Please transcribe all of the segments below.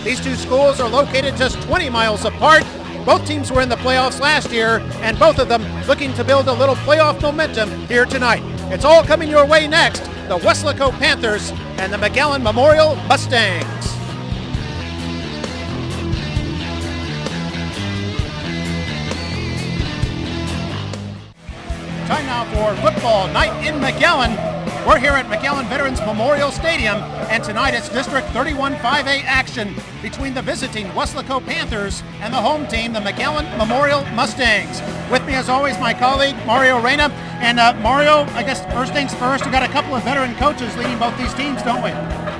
These two schools are located just 20 miles apart. Both teams were in the playoffs last year, and both of them looking to build a little playoff momentum here tonight. It's all coming your way next. The Weslaco Panthers and the McAllen Memorial Mustangs. Time now for football night in McAllen. We're here at McAllen Veterans Memorial Stadium, and tonight it's District 31 5A action between the visiting Weslaco Panthers and the home team, the McAllen Memorial Mustangs. With me, as always, my colleague Mario Reyna. And Mario, I guess first things first, we've got a couple of veteran coaches leading both these teams, don't we?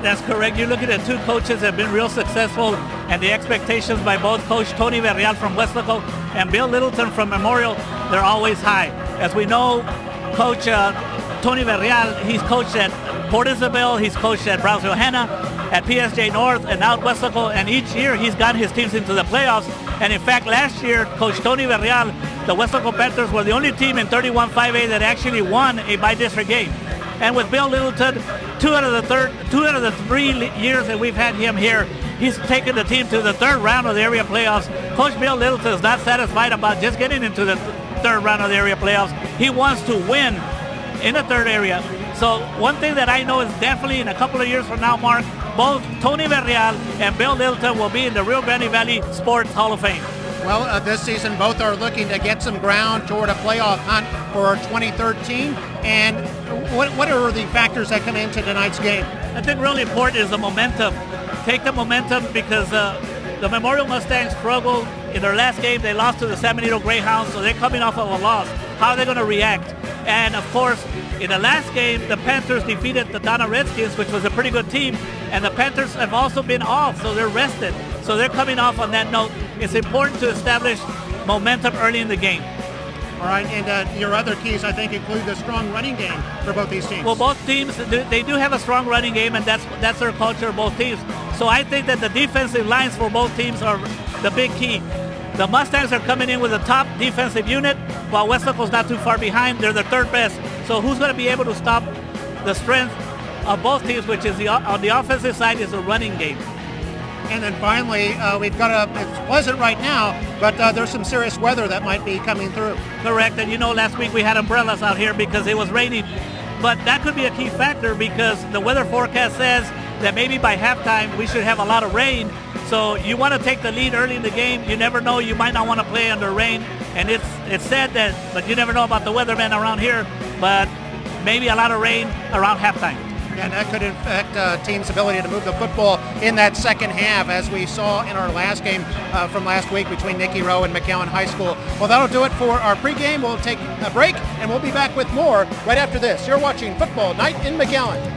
That's correct. You're looking at two coaches that have been real successful, and the expectations by both Coach Tony Verreal from Weslaco and Bill Littleton from Memorial, they're always high. As we know, Coach Tony Verreal, he's coached at Port Isabel, he's coached at Brownsville Hanna, at PSJ North, and now at Weslaco, and each year he's gotten his teams into the playoffs. And in fact, last year, Coach Tony Verreal, the Weslaco Panthers were the only team in 31 5A that actually won a by-district game. And with Bill Littleton, two out of the 3 years that we've had him here, he's taken the team to the third round of the area playoffs. Coach Bill Littleton is not satisfied about just getting into the third round of the area playoffs. He wants to win in the third area. So one thing that I know is definitely in a couple of years from now, Mark, both Tony Verreal and Bill Littleton will be in the Rio Grande Valley Sports Hall of Fame. Well, this season both are looking to get some ground toward a playoff hunt for 2013. And what are the factors that come into tonight's game? I think really important is the momentum. Take the momentum because the Memorial Mustangs struggled in their last game. They lost to the San Benito Greyhounds, so they're coming off of a loss. How are they going to react? And of course, in the last game, the Panthers defeated the Donna Redskins, which was a pretty good team. And the Panthers have also been off, so they're rested. So they're coming off on that note. It's important to establish momentum early in the game. All right, and your other keys, I think, include the strong running game for both these teams. Well, both teams, they do have a strong running game, and that's their culture, both teams. So I think that the defensive lines for both teams are the big key. The Mustangs are coming in with a top defensive unit, while Weslaco's not too far behind. They're the third best. So who's going to be able to stop the strength of both teams, which is on the offensive side is the running game. And then finally, we've got it's pleasant right now, but there's some serious weather that might be coming through. Correct, and you know last week we had umbrellas out here because it was raining. But that could be a key factor because the weather forecast says that maybe by halftime we should have a lot of rain. So you want to take the lead early in the game. You never know, you might not want to play under rain. And it's said that, but you never know about the weathermen around here, but maybe a lot of rain around halftime. And that could affect team's ability to move the football in that second half, as we saw in our last game from last week between Nicky Rowe and McAllen High School. Well, that'll do it for our pregame. We'll take a break, and we'll be back with more right after this. You're watching Football Night in McAllen.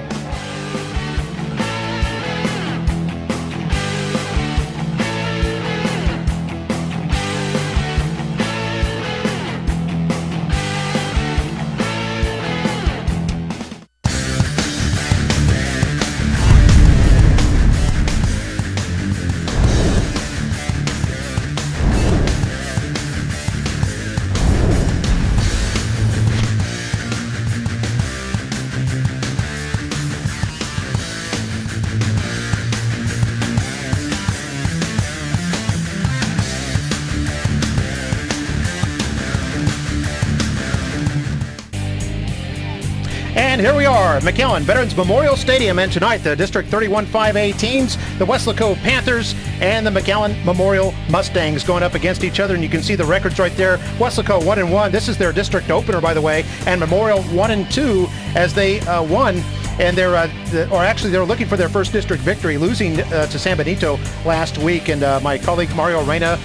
And here we are, McAllen Veterans Memorial Stadium, and tonight the District 31 5A teams, the Weslaco Panthers and the McAllen Memorial Mustangs going up against each other, and you can see the records right there. Weslaco 1-1, this is their district opener, by the way, and Memorial 1-2 as they won, and they're looking for their first district victory, losing to San Benito last week. And my colleague Mario Reyna,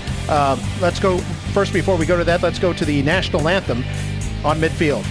let's go first. Before we go to that, let's go to the national anthem on midfield.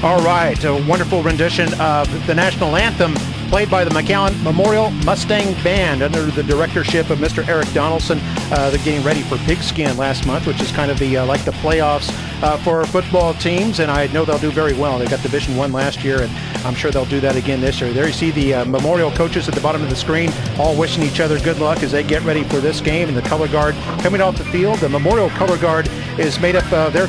All right, a wonderful rendition of the national anthem played by the McAllen Memorial Mustang Band under the directorship of Mr. Eric Donaldson. They're getting ready for Pigskin last month, which is kind of the like the playoffs for football teams, and I know they'll do very well. They got Division I last year, and I'm sure they'll do that again this year. There you see the Memorial coaches at the bottom of the screen, all wishing each other good luck as they get ready for this game, and the color guard coming off the field. The Memorial color guard is made up of their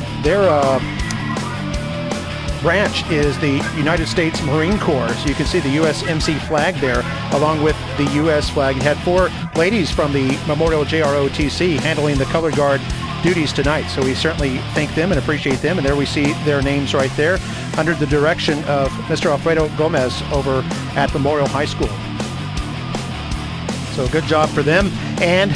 branch is the United States Marine Corps. So you can see the USMC flag there along with the U.S. flag. You had 4 ladies from the Memorial JROTC handling the color guard duties tonight. So we certainly thank them and appreciate them. And there we see their names right there under the direction of Mr. Alfredo Gomez over at Memorial High School. So good job for them. And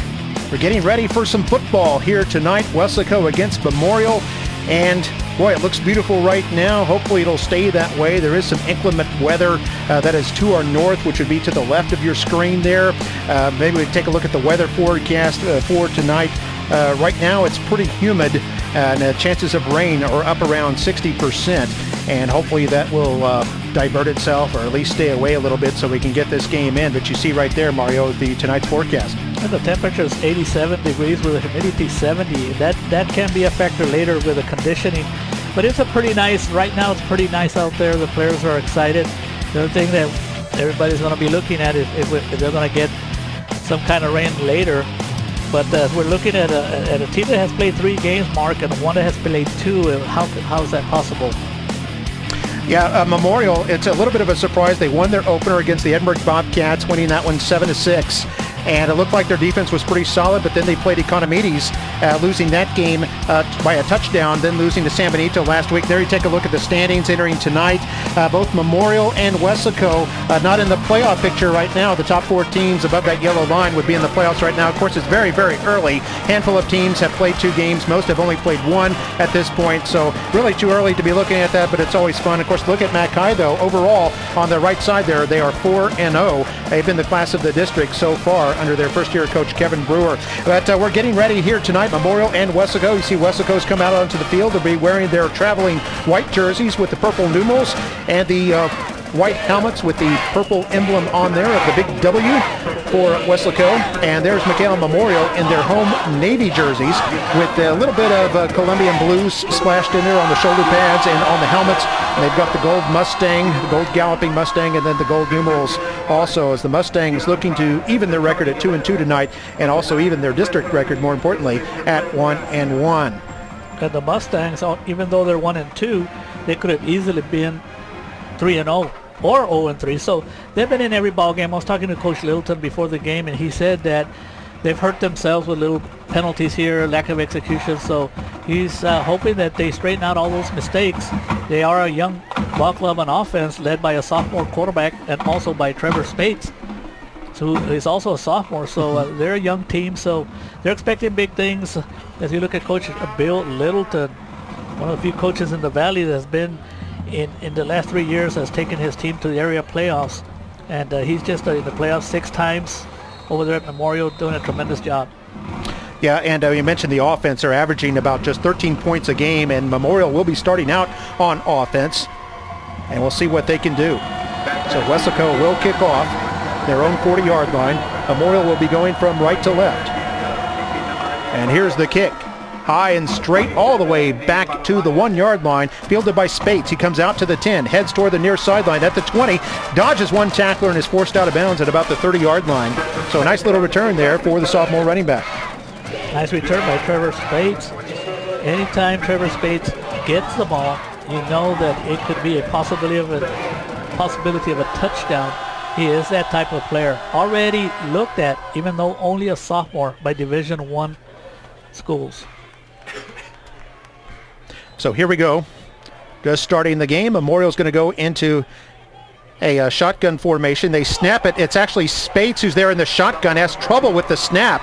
we're getting ready for some football here tonight. Weslaco against Memorial. And boy, it looks beautiful right now. Hopefully it'll stay that way. There is some inclement weather that is to our north, which would be to the left of your screen there. Maybe we take a look at the weather forecast for tonight. Right now it's pretty humid, and chances of rain are up around 60%. And hopefully that will divert itself, or at least stay away a little bit so we can get this game in. But you see right there, Mario, tonight's forecast. And the temperature is 87 degrees with the humidity 70. That can be a factor later with the conditioning. But it's a pretty nice, right now it's pretty nice out there. The players are excited. The other thing that everybody's going to be looking at is if they're going to get some kind of rain later. But we're looking at a team that has played 3 games, Mark, and one that has played 2. How is that possible? Yeah, Memorial, it's a little bit of a surprise. They won their opener against the Edinburgh Bobcats, winning that one 7-6. And it looked like their defense was pretty solid, but then they played Economides, losing that game by a touchdown, then losing to San Benito last week. There you take a look at the standings entering tonight. Both Memorial and Weslaco not in the playoff picture right now. The top 4 teams above that yellow line would be in the playoffs right now. Of course, it's very, very early. Handful of teams have played 2 games. Most have only played 1 at this point, so really too early to be looking at that, but it's always fun. Of course, look at Mackay, though. Overall, on the right side there, they are 4-0. They've been the class of the district so far under their first-year coach, Kevin Brewer. But we're getting ready here tonight, Memorial and Weslaco. You see Weslaco's come out onto the field. They'll be wearing their traveling white jerseys with the purple numerals and the white helmets with the purple emblem on there of the big W for Weslaco. And there's McAllen Memorial in their home navy jerseys with a little bit of Colombian blues splashed in there on the shoulder pads and on the helmets. And they've got the gold Mustang, the gold galloping Mustang, and then the gold numerals also, as the Mustangs looking to even their record at 2-2 tonight, and also even their district record, more importantly, at 1-1. And the Mustangs, even though they're 1-2, they could have easily been 3-0 or 0-3. So they've been in every ball game. I was talking to Coach Littleton before the game, and he said that they've hurt themselves with little penalties here, lack of execution. So he's hoping that they straighten out all those mistakes. They are a young ball club on offense led by a sophomore quarterback and also by Trevor Spates, who is also a sophomore. So they're a young team, so they're expecting big things. As you look at Coach Bill Littleton, one of the few coaches in the Valley that's been in the last 3 years has taken his team to the area playoffs. And he's just in the playoffs 6 times over there at Memorial, doing a tremendous job. Yeah, and you mentioned the offense. They're averaging about just 13 points a game, and Memorial will be starting out on offense, and we'll see what they can do. So Weslaco will kick off their own 40-yard line. Memorial will be going from right to left. And here's the kick. High and straight all the way back to the 1-yard line, fielded by Spates. He comes out to the 10, heads toward the near sideline at the 20, dodges one tackler and is forced out of bounds at about the 30-yard line. So a nice little return there for the sophomore running back. Nice return by Trevor Spates. Anytime Trevor Spates gets the ball, you know that it could be a possibility of a touchdown. He is that type of player. Already looked at, even though only a sophomore, by Division I schools. So here we go. Just starting the game. Memorial's going to go into a shotgun formation. They snap it. It's actually Spates who's there in the shotgun, has trouble with the snap.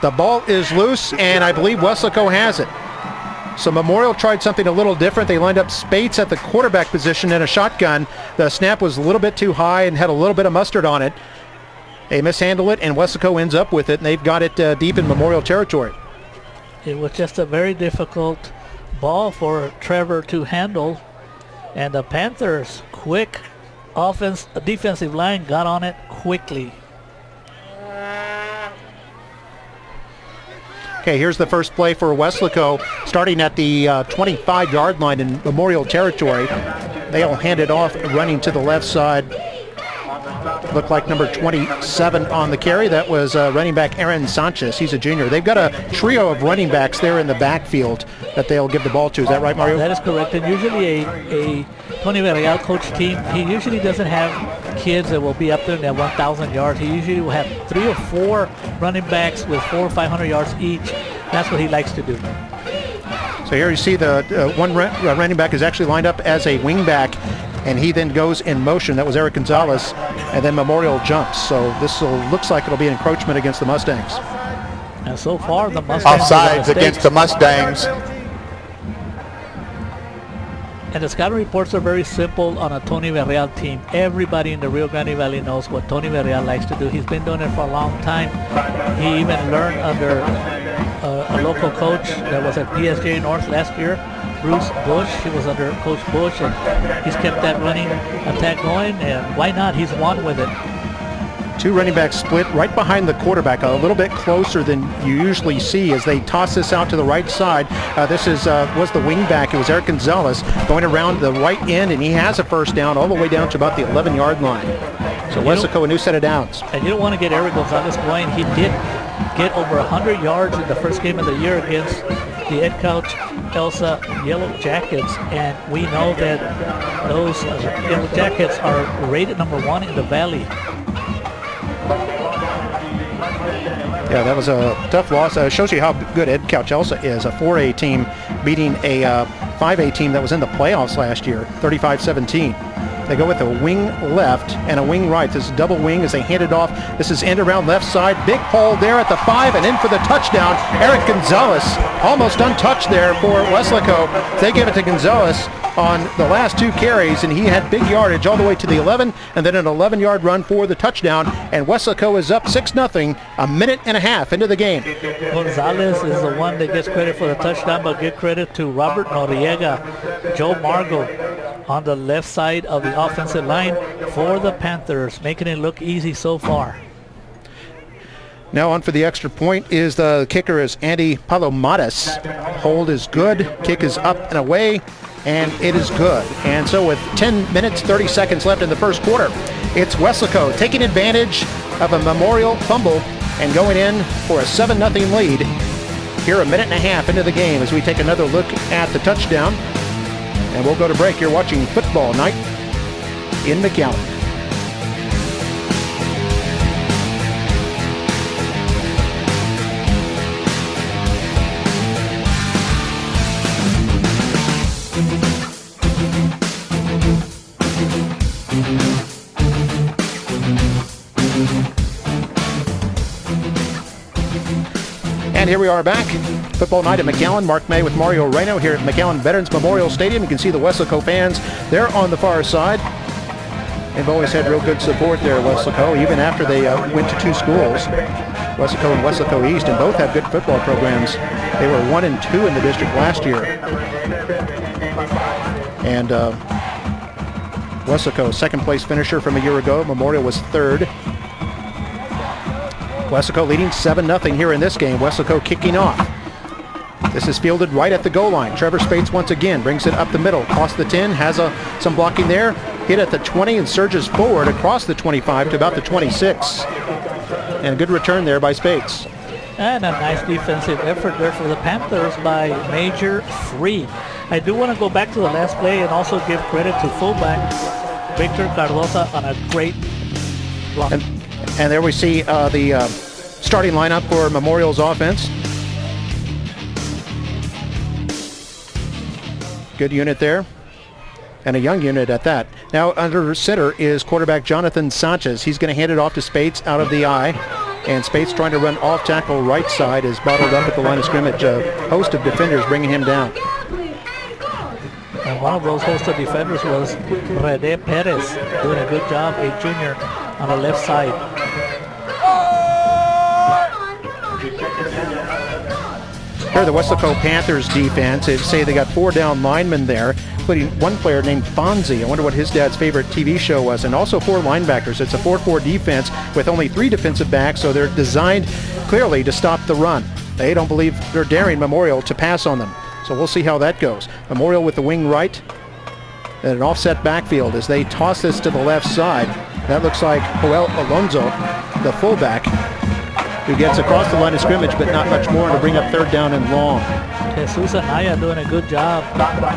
The ball is loose, and I believe Weslaco has it. So Memorial tried something a little different. They lined up Spates at the quarterback position in a shotgun. The snap was a little bit too high and had a little bit of mustard on it. They mishandle it, and Weslaco ends up with it, and they've got it deep in Memorial territory. It was just a very difficult ball for Trevor to handle. And the Panthers, quick defensive line got on it quickly. Okay, here's the first play for Weslaco, starting at the 25-yard line in Memorial territory. They'll hand it off, running to the left side. Looked like number 27 on the carry. That was running back Aaron Sanchez. He's a junior. They've got a trio of running backs there in the backfield that they'll give the ball to. Is that right, Mario? That is correct. And usually a Tony Villarreal coach team, he usually doesn't have kids that will be up there in that 1,000 yards. He usually will have 3 or 4 running backs with 400 or 500 yards each. That's what he likes to do. So here you see the one running back is actually lined up as a wing back, and he then goes in motion. That was Eric Gonzalez, and then Memorial jumps. So this looks like it'll be an encroachment against the Mustangs. And so far, the Mustangs offsides against the Mustangs. And the scouting reports are very simple on a Tony Villarreal team. Everybody in the Rio Grande Valley knows what Tony Villarreal likes to do. He's been doing it for a long time. He even learned under a local coach that was at PSJ North last year, Bruce Bush. He was under Coach Bush, and he's kept that running attack going, and why not? He's won with it. 2 running backs split right behind the quarterback, a little bit closer than you usually see as they toss this out to the right side. This was the wing back. It was Eric Gonzalez going around the right end, and he has a first down all the way down to about the 11-yard line. So Weslaco, a new set of downs. And you don't want to get Eric Gonzalez going. He did get over 100 yards in the first game of the year against the head coach Elsa Yellow Jackets, and we know that those Yellow Jackets are rated number 1 in the Valley. Yeah, that was a tough loss. Shows you how good Ed Couch Elsa is. A 4A team beating a 5A team that was in the playoffs last year, 35-17. They go with a wing left and a wing right. This is double wing as they hand it off. This is end around left side. Big hole there at the 5 and in for the touchdown. Eric Gonzalez almost untouched there for Weslaco. They give it to Gonzalez on the last 2 carries, and he had big yardage all the way to the 11, and then an 11-yard run for the touchdown. And Weslaco is up 6-0, a minute and a half into the game. Gonzalez is the one that gets credit for the touchdown, but give credit to Robert Noriega, Joe Margo on the left side of the offensive line for the Panthers, making it look easy so far. Now on for the extra point is the kicker is Andy Palomares. Hold is good, kick is up and away, and it is good. And so with 10 minutes, 30 seconds left in the first quarter, it's Weslaco taking advantage of a Memorial fumble and going in for a 7-0 lead. Here a minute and a half into the game as we take another look at the touchdown. And we'll go to break. You're watching Football Night in McAllen. And here we are back. Football Night at McAllen. Mark May with Mario Reno here at McAllen Veterans Memorial Stadium. You can see the Weslaco fans. They're on the far side. They've always had real good support there at Weslaco, even after they went to 2 schools, Weslaco and Weslaco East, and both have good football programs. They were 1 and 2 in the district last year. And Weslaco, second place finisher from a year ago. Memorial was 3rd. Weslaco leading 7-0 here in this game. Weslaco kicking off. This is fielded right at the goal line. Trevor Spates once again brings it up the middle, across the 10, has some blocking there, hit at the 20 and surges forward across the 25 to about the 26. And a good return there by Spates. And a nice defensive effort there for the Panthers by Major 3. I do want to go back to the last play and also give credit to fullback Victor Cardosa on a great block. And there we see the starting lineup for Memorial's offense. Good unit there, and a young unit at that. Now under center is quarterback Jonathan Sanchez. He's going to hand it off to Spates out of the eye, and Spates trying to run off tackle right side is bottled up at the line of scrimmage. A host of defenders bringing him down. And one of those host of defenders was Rene Perez, doing a good job, a junior on the left side. Here, the Weslaco Panthers defense. They say they got 4 down linemen there, including one player named Fonzie. I wonder what his dad's favorite TV show was. And also 4 linebackers. It's a 4-4 defense with only 3 defensive backs, so they're designed clearly to stop the run. They don't believe they're daring Memorial to pass on them. So we'll see how that goes. Memorial with the wing right and an offset backfield as they toss this to the left side. That looks like Joel Alonso, the fullback, who gets across the line of scrimmage, but not much more to bring up 3rd down and long. Jesus Anaya doing a good job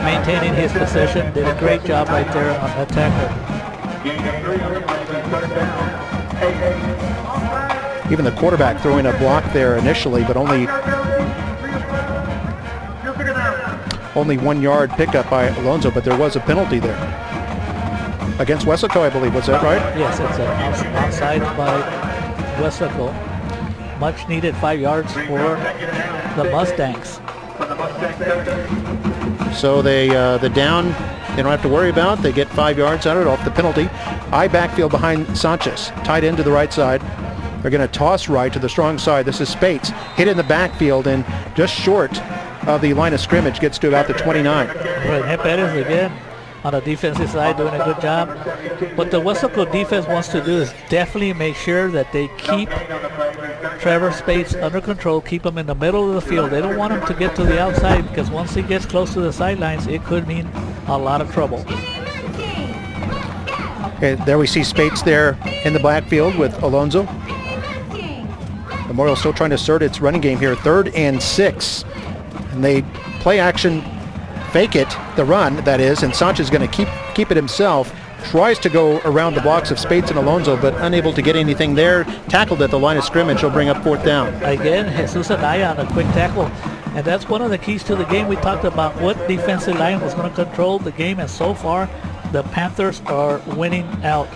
maintaining his position. Did a great job right there on that tackle. Even the quarterback throwing a block there initially, but only 1 yard pickup by Alonso, but there was a penalty there. Against Weslaco, I believe. Was that right? Yes, it's an outside by Weslaco. Much needed 5 yards for the Mustangs. So the down they don't have to worry about. They get 5 yards out of it off the penalty. I backfield behind Sanchez, tight end to the right side. They're going to toss right to the strong side. This is Spates. Hit in the backfield and just short of the line of scrimmage, gets to about the 29. Right, Perez again on the defensive side doing a good job. What the Weslaco defense wants to do is definitely make sure that they keep Trevor Spates under control, keep him in the middle of the field. They don't want him to get to the outside because once he gets close to the sidelines, it could mean a lot of trouble. Okay, there we see Spates there in the backfield with Alonso. Memorial still trying to assert its running game here. 3rd and 6. And they play action, fake it, the run, that is, and Sanchez is going to keep it himself. Tries to go around the blocks of Spates and Alonso, but unable to get anything there. Tackled at the line of scrimmage. He'll bring up 4th down. Again, Jesus Anaya on a quick tackle. And that's one of the keys to the game. We talked about what defensive line was going to control the game, and so far the Panthers are winning out.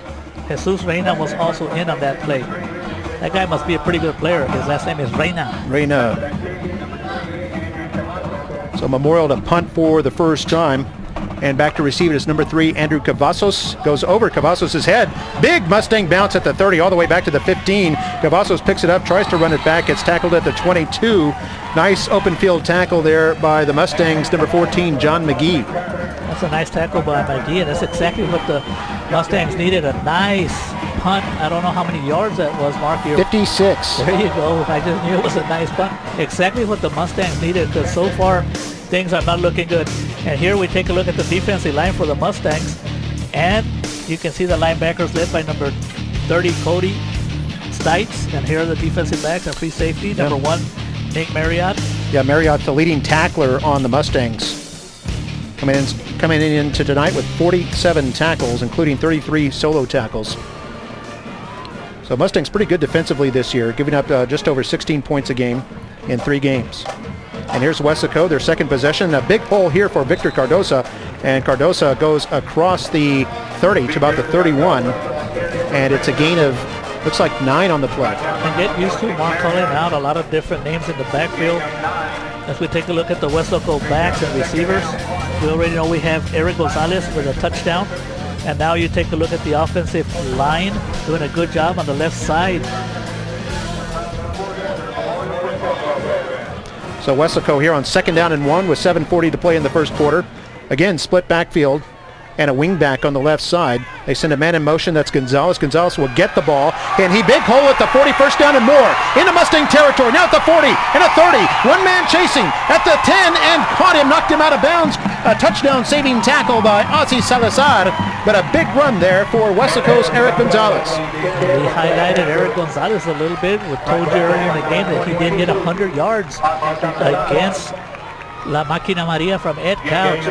Jesus Reina was also in on that play. That guy must be a pretty good player. His last name is Reina. So Memorial to punt for the first time. And back to receive it is number 3, Andrew Cavazos. Goes over Cavazos' head. Big Mustang bounce at the 30, all the way back to the 15. Cavazos picks it up, tries to run it back. Gets tackled at the 22. Nice open field tackle there by the Mustangs, number 14, John McGee. That's a nice tackle by McGee, and that's exactly what the Mustangs needed. A nice punt. I don't know how many yards that was, Mark. 56. There you go. I just knew it was a nice punt. Exactly what the Mustangs needed, because so far things are not looking good. And here we take a look at the defensive line for the Mustangs, and you can see the linebackers led by number 30, Cody Stites, and here are the defensive backs and free safety. Number 1, Nick Marriott. Yeah, Marriott, the leading tackler on the Mustangs, coming into tonight with 47 tackles, including 33 solo tackles. So Mustangs pretty good defensively this year, giving up just over 16 points a game in 3 games. And here's Weslaco, their second possession. A big pull here for Victor Cardosa. And Cardosa goes across the 30 to about the 31. And it's a gain of, looks like 9 on the play. And get used to Mark calling out a lot of different names in the backfield. As we take a look at the Weslaco backs and receivers, we already know we have Eric Gonzalez with a touchdown. And now you take a look at the offensive line, doing a good job on the left side. So Weslaco here on 2nd down and 1 with 7:40 to play in the first quarter. Again, split backfield and a wing back on the left side. They send a man in motion. That's Gonzalez. Gonzalez will get the ball, and he big hole at the 40, first down and more. Into Mustang territory, now at the 40 and a 30. One man chasing at the 10 and caught him, knocked him out of bounds. A touchdown saving tackle by Ozzy Salazar, but a big run there for Weslaco's Eric Gonzalez. We highlighted Eric Gonzalez a little bit. We told you earlier in the game that he did get 100 yards against La Máquina Maria from Ed Couch.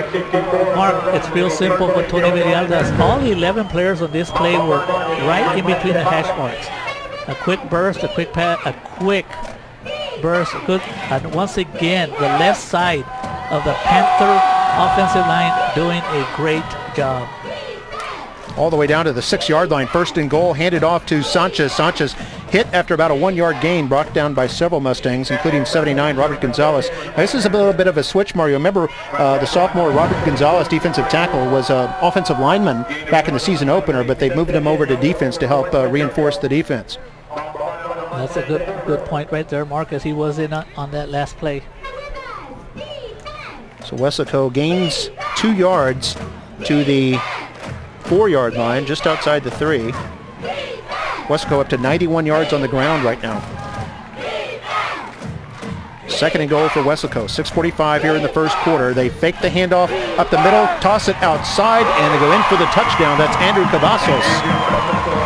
Mark, it's real simple what Tony Villar does. All 11 players on this play were right in between the hash marks. A quick burst, a quick pass, a quick burst, good. And once again, the left side of the Panther offensive line doing a great job. All the way down to the 6-yard line, first and goal, handed off to Sanchez. Sanchez hit after about a 1-yard gain, brought down by several Mustangs, including 79, Robert Gonzalez. Now, this is a little bit of a switch, Mario. Remember, the sophomore Robert Gonzalez, defensive tackle, was an offensive lineman back in the season opener, but they've moved him over to defense to help reinforce the defense. That's a good point right there, Mark, as he was in on that last play. So Weslaco gains 2 yards to the 4-yard line, just outside the 3. Weslaco up to 91 yards on the ground right now. 2nd and goal for Weslaco. 6:45 here in the first quarter. They fake the handoff up the middle, toss it outside, and they go in for the touchdown. That's Andrew Cavazos.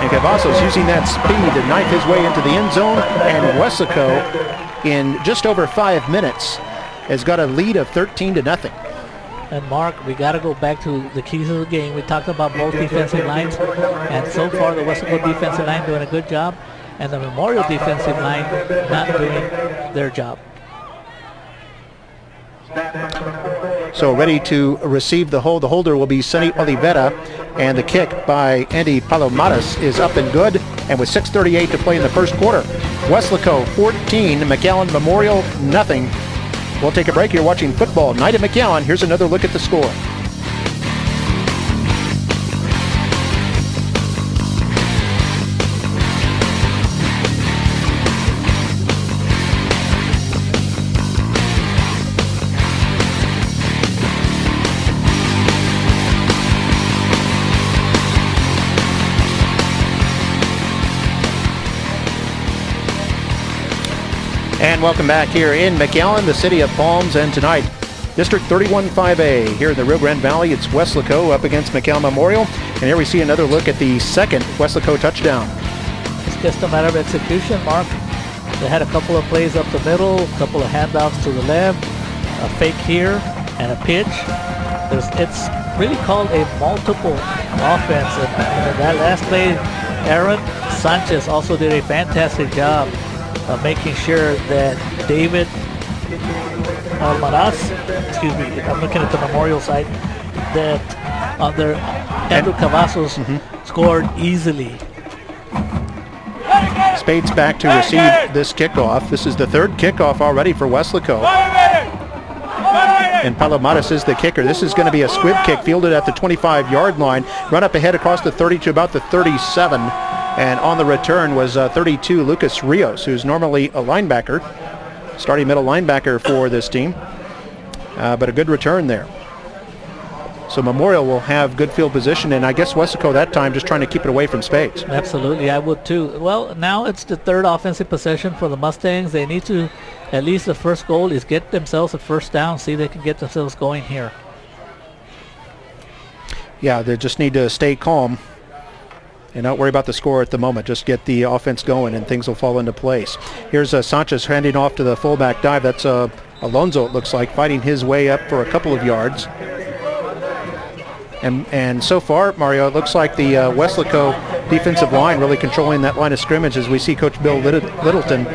And Cavazos using that speed to knife his way into the end zone. And Weslaco, in just over 5 minutes, has got a lead of 13-0. And Mark, we got to go back to the keys of the game. We talked about both defensive lines, and so far the Weslaco defensive line doing a good job, and the Memorial defensive line not doing their job. So ready to receive the hold. The holder will be Sonny Oliveira, and the kick by Andy Palomares is up and good. And with 6:38 to play in the first quarter, Weslaco 14, McAllen Memorial nothing. We'll take a break. You're watching Football Night at McAllen. Here's another look at the score. And welcome back here in McAllen, the city of Palms, and tonight, District 31-5A here in the Rio Grande Valley. It's Weslaco up against McAllen Memorial, and here we see another look at the 2nd Weslaco touchdown. It's just a matter of execution, Mark. They had a couple of plays up the middle, a couple of handoffs to the left, a fake here, and a pitch. It's really called a multiple offense, and that last play, Aaron Sanchez also did a fantastic job of making sure that David Almaraz, I'm looking at the Memorial side, that under Andrew Cavazos scored easily. Spates back to receive this kickoff. This is the 3rd kickoff already for Weslaco. And Palomares is the kicker. This is going to be a squib kick fielded at the 25-yard line. Run up ahead across the 30 to about the 37. And on the return was 32, Lucas Rios, who's normally a linebacker, starting middle linebacker for this team. But a good return there. So Memorial will have good field position, and I guess Weslaco that time just trying to keep it away from Spates. Absolutely, I would too. Well, now it's the 3rd offensive possession for the Mustangs. They need to, at least the first goal is get themselves a first down, see if they can get themselves going here. Yeah, they just need to stay calm and not worry about the score at the moment. Just get the offense going and things will fall into place. Here's Sanchez handing off to the fullback dive. That's Alonso, it looks like, fighting his way up for a couple of yards. And so far, Mario, it looks like the Weslaco defensive line really controlling that line of scrimmage as we see Coach Bill Littleton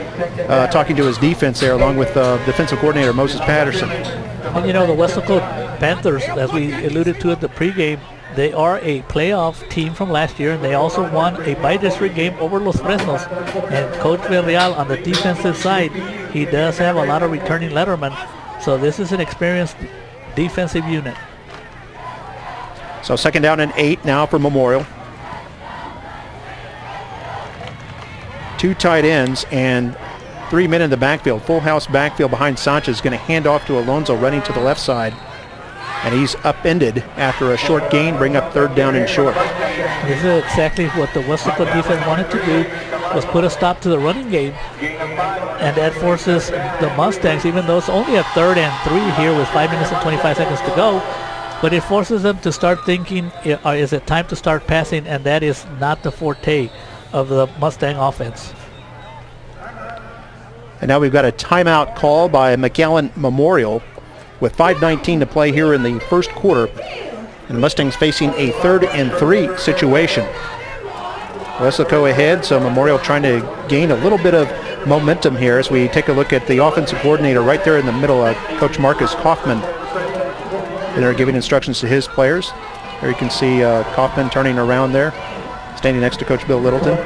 talking to his defense there along with defensive coordinator Moses Patterson. And you know, the Weslaco Panthers, as we alluded to at the pregame, they are a playoff team from last year, and they also won a bi-district game over Los Fresnos. And Coach Villarreal on the defensive side, he does have a lot of returning lettermen, so this is an experienced defensive unit. So 2nd down and 8 now for Memorial. 2 tight ends and 3 men in the backfield. Full house backfield behind Sanchez. Going to hand off to Alonso running to the left side. And he's upended after a short gain, bring up 3rd down and short. This is exactly what the Weslaco defense wanted to do, was put a stop to the running game. And that forces the Mustangs, even though it's only a 3rd and 3 here with 5 minutes and 25 seconds to go, but it forces them to start thinking, is it time to start passing? And that is not the forte of the Mustang offense. And now we've got a timeout call by McAllen Memorial with 5:19 to play here in the first quarter. And the Mustangs facing a 3rd and 3 situation. Weslaco ahead, so Memorial trying to gain a little bit of momentum here as we take a look at the offensive coordinator right there in the middle, Coach Marcus Kaufman. And they're giving instructions to his players. There you can see Kaufman turning around there, standing next to Coach Bill Littleton.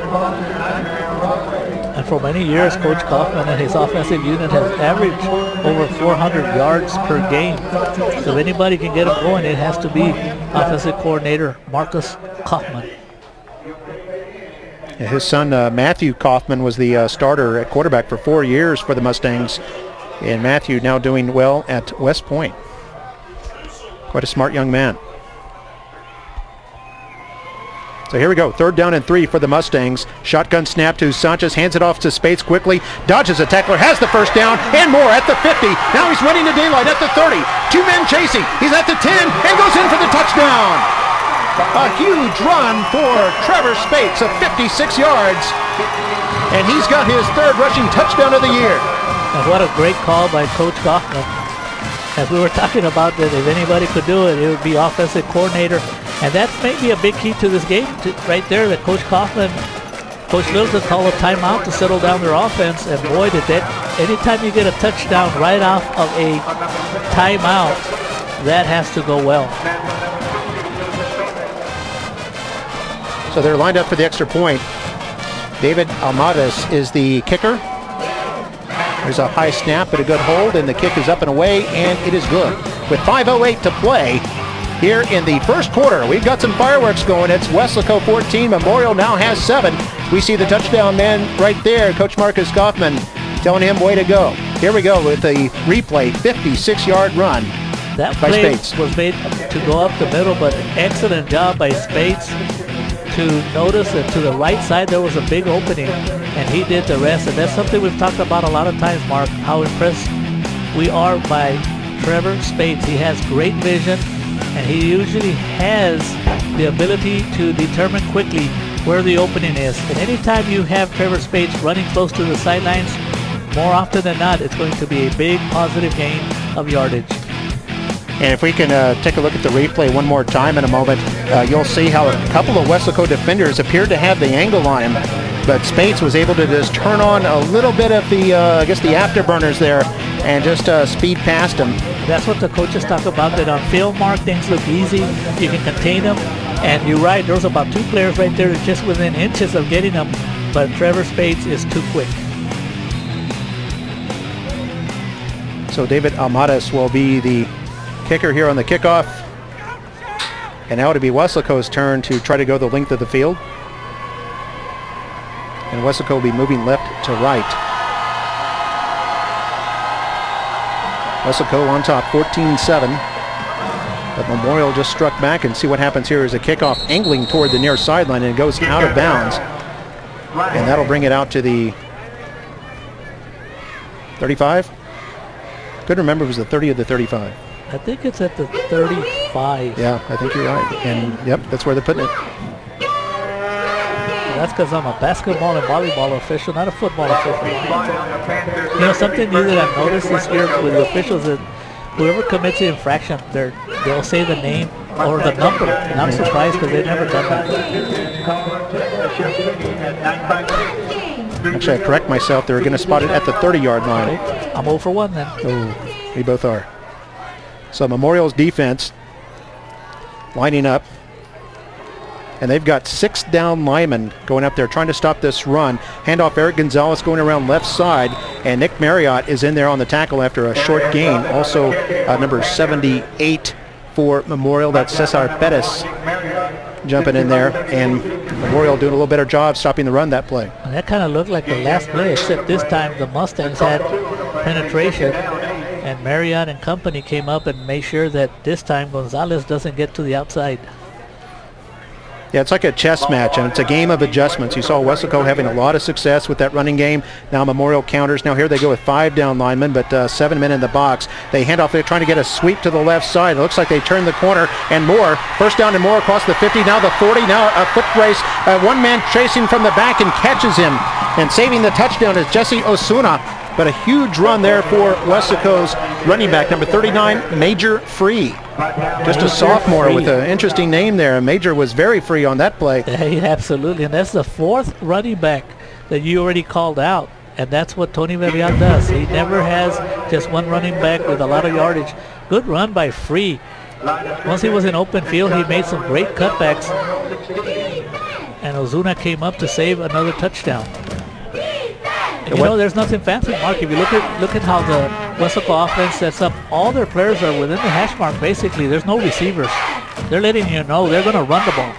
And for many years, Coach Kaufman and his offensive unit has averaged over 400 yards per game. So if anybody can get them going, it has to be offensive coordinator Marcus Kaufman. His son Matthew Kaufman was the starter at quarterback for 4 years for the Mustangs. And Matthew now doing well at West Point. Quite a smart young man. So here we go, 3rd down and 3 for the Mustangs. Shotgun snap to Sanchez, hands it off to Spates quickly, dodges a tackler, has the first down, and more at the 50. Now he's running to daylight at the 30. 2 men chasing, he's at the 10, and goes in for the touchdown. A huge run for Trevor Spates of 56 yards, and he's got his 3rd rushing touchdown of the year. And what a great call by Coach Kaufman. As we were talking about that if anybody could do it, it would be offensive coordinator. And that's maybe a big key to this game right there, that Coach Kaufman, Coach Littleton called a timeout to settle down their offense. And boy, did that, anytime you get a touchdown right off of a timeout, that has to go well. So they're lined up for the extra point. David Almadas is the kicker. There's a high snap, but a good hold, and the kick is up and away, and it is good. With 5:08 to play here in the first quarter, we've got some fireworks going. It's Weslaco 14, Memorial now has 7. We see the touchdown man right there, Coach Marcus Kaufman, telling him way to go. Here we go with the replay, 56-yard run That by play Spates. was made to go up the middle, but an excellent job by Spates to notice that to the right side there was a big opening, and he did the rest. And that's something we've talked about a lot of times, Mark, how impressed we are by Trevor Spates. He has great vision, and he usually has the ability to determine quickly where the opening is. And anytime you have Trevor Spates running close to the sidelines, more often than not, it's going to be a big positive gain of yardage. And if we can take a look at the replay one more time in a moment, you'll see how a couple of Weslaco defenders appeared to have the angle on him, but Spates was able to just turn on a little bit of the, I guess, the afterburners there and just speed past him. That's what the coaches talk about, that on film, Mark, things look easy. You can contain them. And you're right, there's about 2 players right there just within inches of getting them, but Trevor Spates is too quick. So David Almadas will be the kicker here on the kickoff. And now it'll be Weslaco's turn to try to go the length of the field. And Weslaco will be moving left to right. Weslaco on top, 14-7. But Memorial just struck back, and see what happens here is a kickoff angling toward the near sideline, and it goes out of bounds. And that'll bring it out to the 35. Couldn't remember if it was the 30 or the 35. I think it's at the 35. Yeah, I think you're right. And yep, that's where they're putting it. That's because I'm a basketball and volleyball official, not a football official. You know, something new that I've noticed this year with the officials is whoever commits the infraction, they'll say the name or the number. And I'm surprised because they've never done that. Actually, I correct myself. They're going to spot it at the 30-yard line. Okay. I'm 0 for 1 then. Oh, we both are. So Memorial's defense lining up. And they've got 6 down linemen going up there trying to stop this run. Handoff, Eric Gonzalez going around left side. And Nick Marriott is in there on the tackle after a short gain. Also number 78 for Memorial. That's Cesar Pettis jumping in there. And Memorial doing a little better job stopping the run that play. And that kind of looked like the last play, except this time the Mustangs had penetration. And Marriott and company came up and made sure that this time Gonzalez doesn't get to the outside. Yeah, it's like a chess match, and it's a game of adjustments. You saw Weslaco having a lot of success with that running game. Now Memorial counters. Now here they go with 5 down linemen, but 7 men in the box. They hand off. They're trying to get a sweep to the left side. It looks like they turn the corner, and more. First down and more across the 50. Now the 40. Now a foot race. One man chasing from the back and catches him. And saving the touchdown is Jesse Osuna. But a huge run there for Weslaco's running back, number 39, Major Free. Just a sophomore with an interesting name there. Major was very free on that play. Yeah, absolutely. And that's the 4th running back that you already called out. And that's what Tony Verrial does. He never has just one running back with a lot of yardage. Good run by Free. Once he was in open field, he made some great cutbacks. And Ozuna came up to save another touchdown. And you know, there's nothing fancy, Mark. If you look at how the Weslaco offense sets up, all their players are within the hash mark, basically. There's no receivers. They're letting you know they're going to run the ball.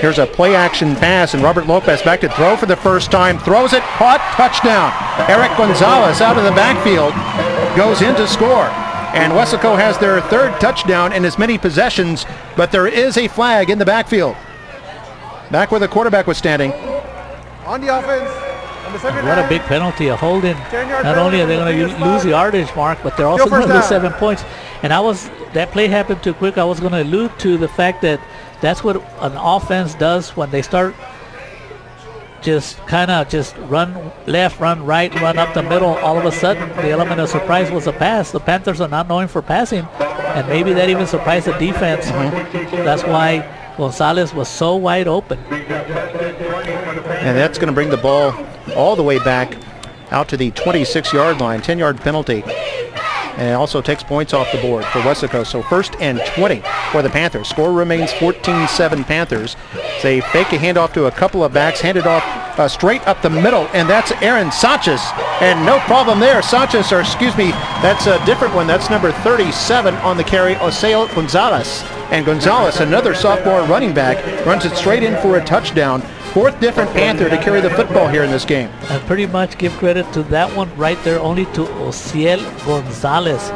Here's a play-action pass, and Robert Lopez back to throw for the first time. Throws it, caught, touchdown. Eric Gonzalez out of the backfield goes in to score. And Weslaco has their third touchdown in as many possessions, but there is a flag in the backfield. Back where the quarterback was standing. On the offense. On the second What a big penalty, a holding. 10-yard Not only are they penalty, going to spot. lose the yardage mark, but they're also Go going to first lose down. 7 points. And that play happened too quick. I was going to allude to the fact that that's what an offense does when they start just run left, run right, run up the middle. All of a sudden, the element of surprise was a pass. The Panthers are not known for passing, and maybe that even surprised the defense. That's why Gonzalez was so wide open. And that's going to bring the ball all the way back out to the 26-yard line, 10-yard penalty. And it also takes points off the board for Weslaco. So 1st and 20 for the Panthers. Score remains 14-7 Panthers. They fake a handoff to a couple of backs, hand it off straight up the middle, and that's Aaron Sanchez. And no problem there. Sanchez, or excuse me, that's a different one. That's number 37 on the carry, Oseo Gonzalez. And Gonzalez, another sophomore running back, runs it straight in for a touchdown. 4th different Panther to carry the football here in this game. And pretty much give credit to that one right there only to Osiel Gonzalez.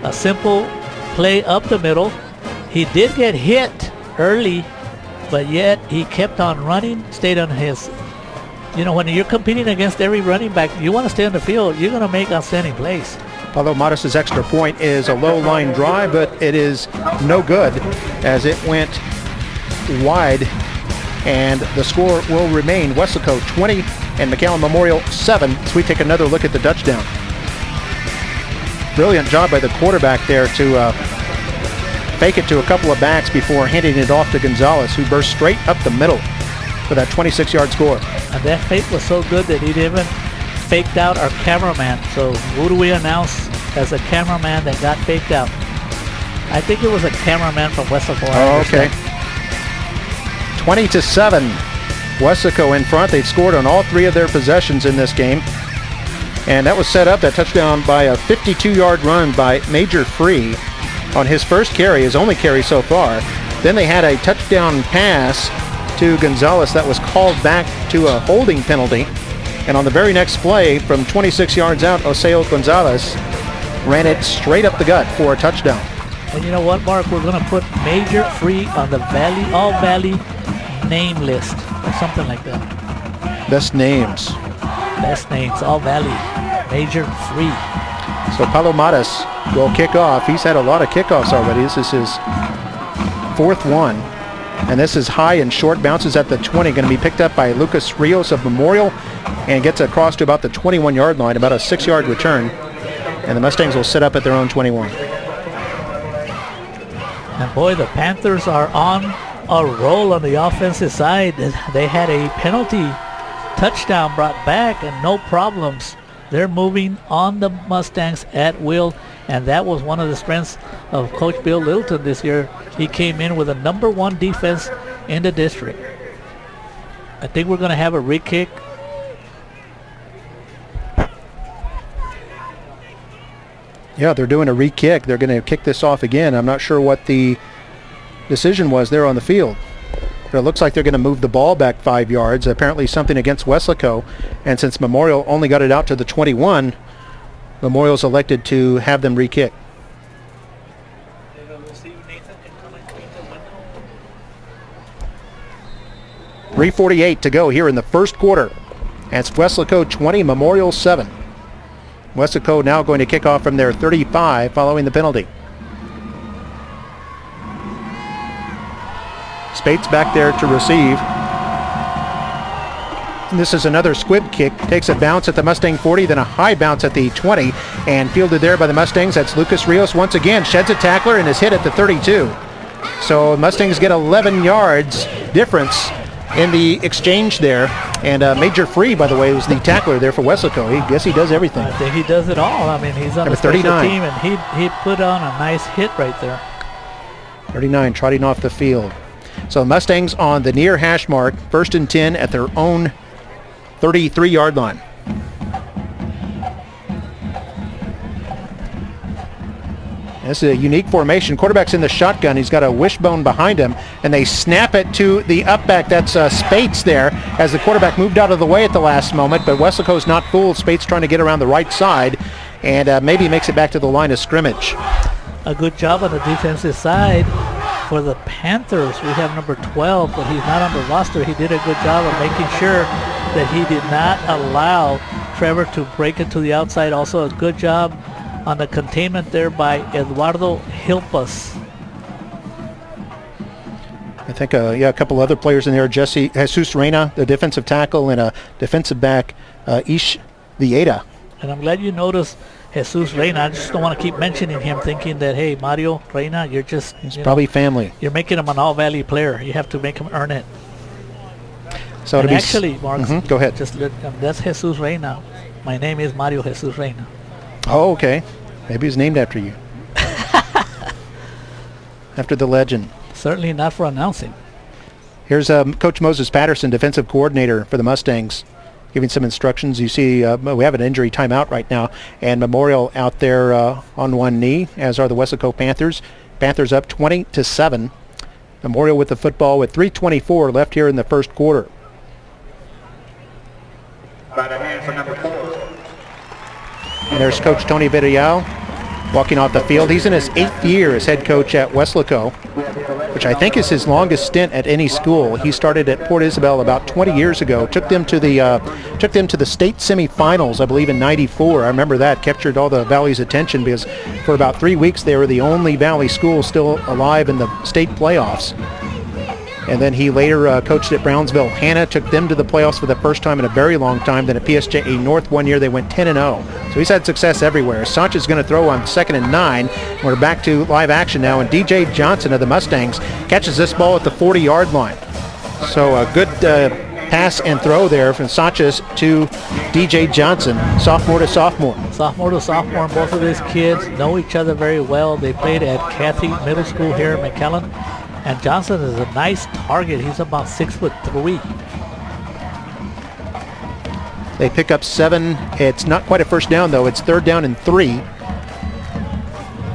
A simple play up the middle. He did get hit early, but yet he kept on running, stayed on his. When you're competing against every running back, you want to stay on the field. You're going to make outstanding plays. Although Modest's extra point is a low line drive, but it is no good as it went wide. And the score will remain Weslaco 20 and McAllen Memorial 7 as we take another look at the touchdown. Brilliant job by the quarterback there to fake it to a couple of backs before handing it off to Gonzalez, who burst straight up the middle for that 26-yard score. And that fake was so good that he even faked out our cameraman. So who do we announce as a cameraman that got faked out? I think it was a cameraman from Weslaco. Oh, okay. 20-7. Weslaco in front. They've scored on all 3 of their possessions in this game. And that was set up, that touchdown, by a 52-yard run by Major Free on his first carry, his only carry so far. Then they had a touchdown pass to Gonzalez that was called back to a holding penalty. And on the very next play, from 26 yards out, Oseo Gonzalez ran it straight up the gut for a touchdown. And you know what, Mark? We're going to put Major Free on the All Valley name list or something like that. Best names. Best names, All Valley. Major Free. So Palomares will kick off. He's had a lot of kickoffs already. This is his 4th one. And this is high and short, bounces at the 20, going to be picked up by Lucas Rios of Memorial and gets across to about the 21-yard line, about a 6-yard return. And the Mustangs will set up at their own 21. And boy, the Panthers are on a roll on the offensive side. They had a penalty touchdown brought back and no problems. They're moving on the Mustangs at will, and that was one of the strengths of Coach Bill Littleton this year. He came in with a #1 defense in the district. I think we're going to have a re-kick. Yeah, they're doing a re-kick. They're going to kick this off again. I'm not sure what the decision was there on the field. But it looks like they're going to move the ball back 5 yards, apparently something against Weslaco. And since Memorial only got it out to the 21, Memorial's elected to have them re-kick. 3:48 to go here in the first quarter. And it's Weslaco 20, Memorial 7. Weslaco now going to kick off from their 35 following the penalty. Spates back there to receive. And this is another squib kick. Takes a bounce at the Mustang 40, then a high bounce at the 20, and fielded there by the Mustangs. That's Lucas Rios once again. Sheds a tackler and is hit at the 32. So Mustangs get 11 yards difference in the exchange there. And Major Free, by the way, was the tackler there for Weslaco. I guess he does everything. I think he does it all. I mean, he's on Number the special 39. team, and he put on a nice hit right there. 39 trotting off the field. So the Mustangs on the near hash mark, 1st and 10 at their own 33-yard line. This is a unique formation. Quarterback's in the shotgun. He's got a wishbone behind him, and they snap it to the up back. That's Spates there as the quarterback moved out of the way at the last moment, but Weslaco's not fooled. Spates trying to get around the right side, and maybe makes it back to the line of scrimmage. A good job on the defensive side for the Panthers. We have number 12, but he's not on the roster. He did a good job of making sure that he did not allow Trevor to break it to the outside. Also a good job on the containment there by Eduardo Hilpas. I think a couple other players in there. Jesus Reyna, the defensive tackle, and a defensive back, Ish Vieta. And I'm glad you noticed Jesus Reyna. I just don't want to keep mentioning him, thinking that, hey, Mario Reyna, you're just... He's probably family. You're making him an all-valley player. You have to make him earn it. So and actually, Mark, go ahead. That's Jesus Reyna. My name is Mario Jesus Reyna. Oh, okay. Maybe he's named after you. After the legend. Certainly not for announcing. Here's Coach Moses Patterson, defensive coordinator for the Mustangs, giving some instructions. You see we have an injury timeout right now, and Memorial out there on one knee, as are the Weslaco Panthers. Panthers up 20-7. Memorial with the football with 3:24 left here in the first quarter. And there's Coach Tony Vidal walking off the field. He's in his 8th year as head coach at Weslaco, which I think is his longest stint at any school. He started at Port Isabel about 20 years ago. Took them to the state semifinals, I believe, in '94. I remember that. Captured all the Valley's attention because for about 3 weeks they were the only Valley school still alive in the state playoffs. And then he later coached at Brownsville. Hanna took them to the playoffs for the first time in a very long time. Then at PSJA North one year they went 10-0. So he's had success everywhere. Sanchez is going to throw on 2nd and 9. We're back to live action now, and DJ Johnson of the Mustangs catches this ball at the 40-yard line. So a good pass and throw there from Sanchez to DJ Johnson, sophomore to sophomore. Sophomore to sophomore, and both of these kids know each other very well. They played at Cathy Middle School here in McAllen. And Johnson is a nice target. He's about 6'3". They pick up 7. It's not quite a first down, though. It's 3rd down and 3.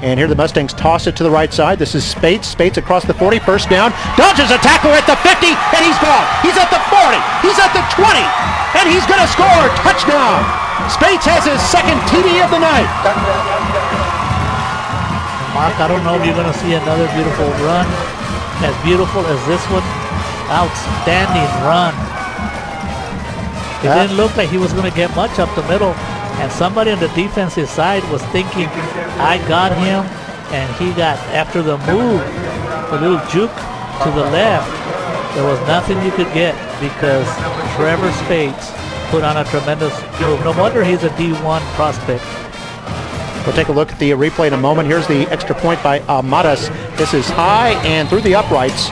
And here the Mustangs toss it to the right side. This is Spates. Spates across the 40. First down. Dodges a tackler at the 50, and he's gone. He's at the 40. He's at the 20. And he's going to score. Touchdown. Spates has his 2nd TD of the night. Mark, I don't know if you're going to see another beautiful run. As beautiful as this one. Outstanding run. It didn't look like he was going to get much up the middle, and somebody on the defensive side was thinking, I got him, and he got, after the move, a little juke to the left, there was nothing you could get because Trevor Spates put on a tremendous move. No wonder he's a D1 prospect. We'll take a look at the replay in a moment. Here's the extra point by Amadas. This is high and through the uprights.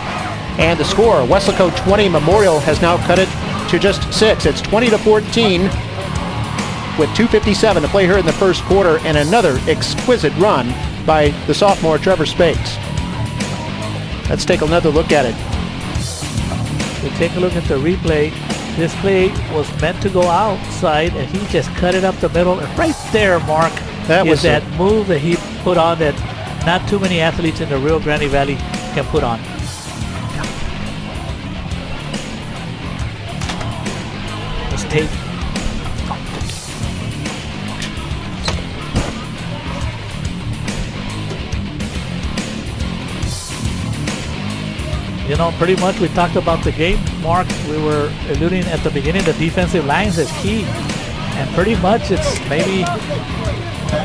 And the score, Weslaco 20, Memorial has now cut it to just 6. It's 20-14 with 2:57 to play here in the first quarter, and another exquisite run by the sophomore Trevor Spates. Let's take another look at it. We take a look at the replay. This play was meant to go outside, and he just cut it up the middle. And right there, Mark, that was that move that he put on that not too many athletes in the Rio Grande Valley can put on. Let's take. You know, pretty much we talked about the game, Mark. We were alluding at the beginning, the defensive lines is key. And pretty much it's maybe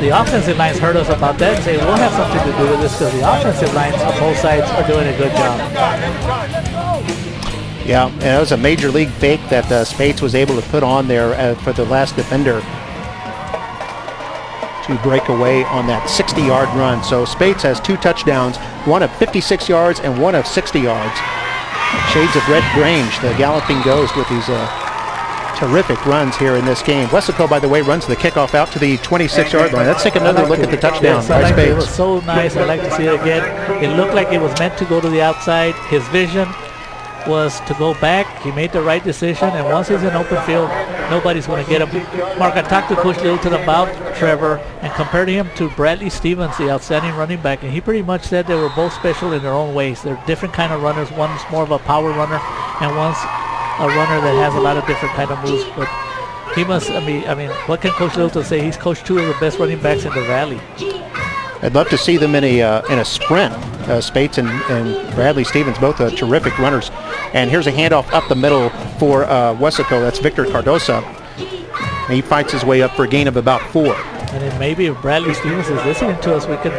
the offensive lines heard us about that and say we'll have something to do with this because the offensive lines on both sides are doing a good job. Yeah, and it was a major league fake that Spates was able to put on there for the last defender to break away on that 60-yard run. So Spates has 2 touchdowns, one of 56 yards and one of 60 yards. Shades of Red Grange, the galloping ghost, with these terrific runs here in this game. Weslaco, by the way, runs the kickoff out to the 26-yard line. Let's take another look at the touchdown by Spates. It was so nice. I'd like to see it again. It looked like it was meant to go to the outside. His vision was to go back. He made the right decision, and once he's in open field, nobody's going to get him. Mark, I talked to Coach Littleton about Trevor and compared him to Bradley Stevens, the outstanding running back, and he pretty much said they were both special in their own ways. They're different kind of runners. One's more of a power runner, and one's a runner that has a lot of different kind of moves. But he must. I mean, what can Coach Littleton say? He's coached 2 of the best running backs in the Valley. I'd love to see them in a sprint. Spates and Bradley Stevens, both terrific runners. And here's a handoff up the middle for Weslaco. That's Victor Cardosa. He fights his way up for a gain of about 4. And then maybe if Bradley Stevens is listening to us, we could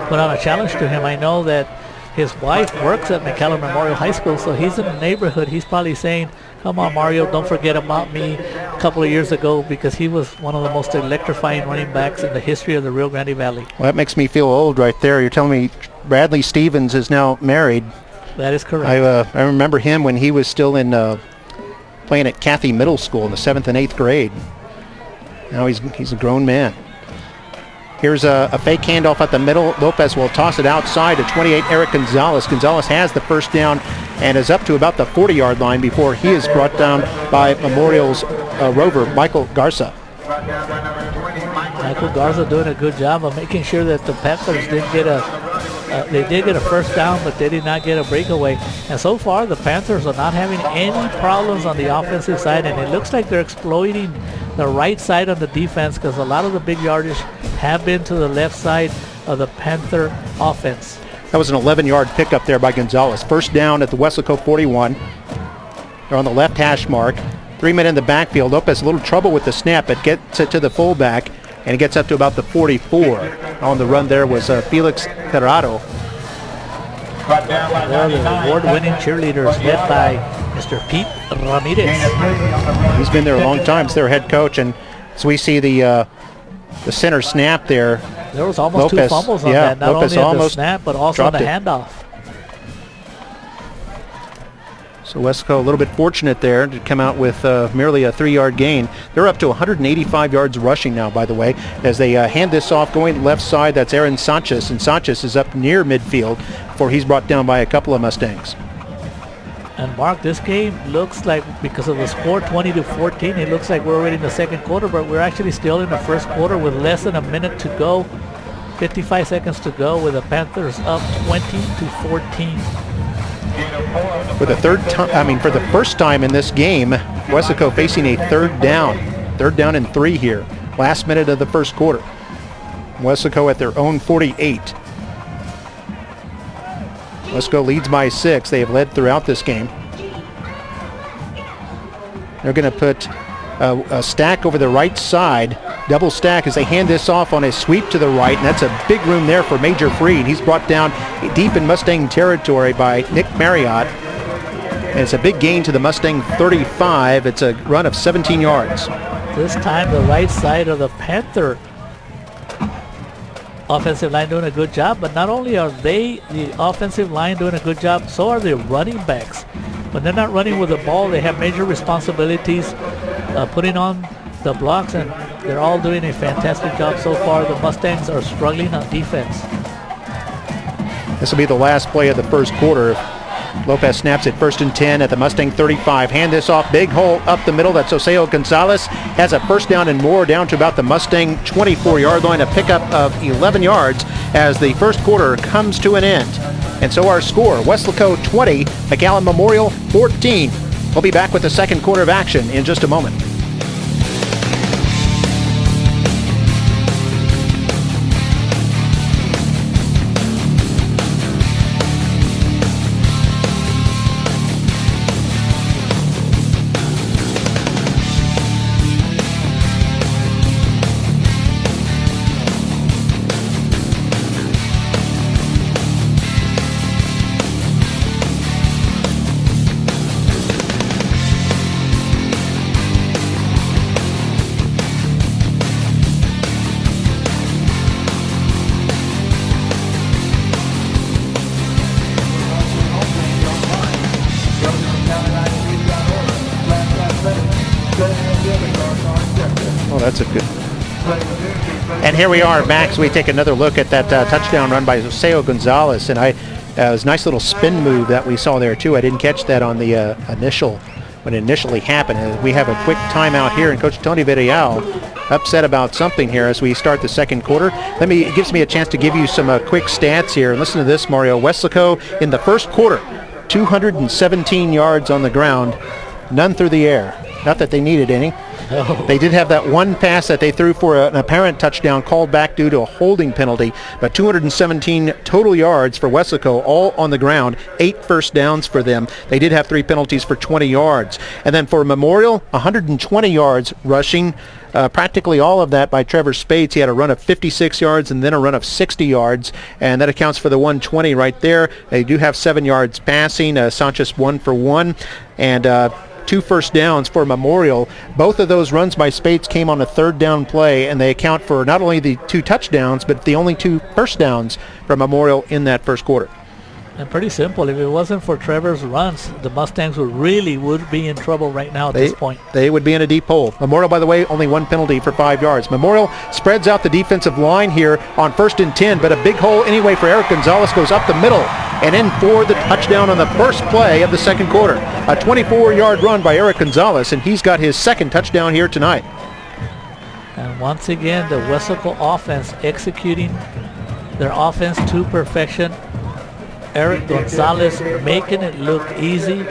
put on a challenge to him. I know that his wife works at McAllen Memorial High School, so he's in the neighborhood. He's probably saying, come on, Mario, don't forget about me a couple of years ago, because he was one of the most electrifying running backs in the history of the Rio Grande Valley. Well, that makes me feel old right there. You're telling me Bradley Stevens is now married. That is correct. I remember him when he was still in playing at Cathy Middle School in the 7th and 8th grade. Now he's a grown man. Here's a fake handoff at the middle. Lopez will toss it outside to 28, Eric Gonzalez. Gonzalez has the first down and is up to about the 40-yard line before he is brought down by Memorial's rover, Michael Garza. Michael Garza doing a good job of making sure that the Panthers didn't get they did get a first down, but they did not get a breakaway. And so far, the Panthers are not having any problems on the offensive side, and it looks like they're exploiting the right side on the defense, because a lot of the big yardage have been to the left side of the Panther offense. That was an 11-yard pickup there by Gonzalez. First down at the Weslaco 41. They're on the left hash mark. 3 men in the backfield. Lopez a little trouble with the snap, but gets it to the fullback, and it gets up to about the 44. On the run there was Felix Carrado. They're the award-winning cheerleaders led by Mr. Pete Ramirez. He's been there a long time. He's their head coach, and as we see the center snap there, there was almost Lopez, 2 fumbles on that, not Lopez only on the almost snap, but also on the handoff. So Weslaco a little bit fortunate there to come out with merely a 3-yard gain. They're up to 185 yards rushing now, by the way, as they hand this off going left side. That's Aaron Sanchez, and Sanchez is up near midfield before he's brought down by a couple of Mustangs. And Mark, this game looks like, because of the score 20-14, it looks like we're already in the second quarter, but we're actually still in the first quarter with less than a minute to go, 55 seconds to go, with the Panthers up 20-14. For the for the first time in this game, Weslaco facing a third down and 3 here. Last minute of the first quarter. Weslaco at their own 48. Weslaco leads by 6. They have led throughout this game. They're going to put a stack over the right side, double stack, as they hand this off on a sweep to the right, and that's a big room there for Major Freed. He's brought down deep in Mustang territory by Nick Marriott, and it's a big gain to the Mustang 35. It's a run of 17 yards. This time the right side of the Panther offensive line doing a good job, but not only are they, the offensive line, doing a good job, so are the running backs. When they're not running with the ball, they have major responsibilities putting on the blocks, and they're all doing a fantastic job so far. The Mustangs are struggling on defense. This will be the last play of the first quarter. Lopez snaps it 1st and 10 at the Mustang 35. Hand this off, big hole up the middle. That's Oseo Gonzalez. Has a first down and more down to about the Mustang 24-yard line. A pickup of 11 yards as the first quarter comes to an end. And so our score, Weslaco 20, McAllen Memorial 14. We'll be back with the second quarter of action in just a moment. That's a good. And here we are, Max. We take another look at that touchdown run by Oseo Gonzalez, and it was a nice little spin move that we saw there too. I didn't catch that on the when it initially happened. We have a quick timeout here, and Coach Tony Villarreal upset about something here as we start the second quarter. It gives me a chance to give you some quick stats here. Listen to this, Mario. Weslaco in the first quarter, 217 yards on the ground, none through the air. Not that they needed any. No. They did have that one pass that they threw for an apparent touchdown called back due to a holding penalty, but 217 total yards for Weslaco, all on the ground, 8 first downs for them. They did have 3 penalties for 20 yards. And then for Memorial, 120 yards rushing, practically all of that by Trevor Spates. He had a run of 56 yards and then a run of 60 yards, and that accounts for the 120 right there. They do have 7 yards passing. Sanchez 1 for 1, and 2 first downs for Memorial. Both of those runs by Spates came on a 3rd down play, and they account for not only the 2 touchdowns, but the only 2 first downs for Memorial in that first quarter. And pretty simple. If it wasn't for Trevor's runs, the Mustangs would be in trouble right now at this point. They would be in a deep hole. Memorial, by the way, only 1 penalty for 5 yards. Memorial spreads out the defensive line here on 1st and 10, but a big hole anyway for Eric Gonzalez, goes up the middle and in for the touchdown on the first play of the second quarter. A 24-yard run by Eric Gonzalez, and he's got his 2nd touchdown here tonight. And once again, the Weslaco offense executing their offense to perfection. Eric Gonzalez making it look easy.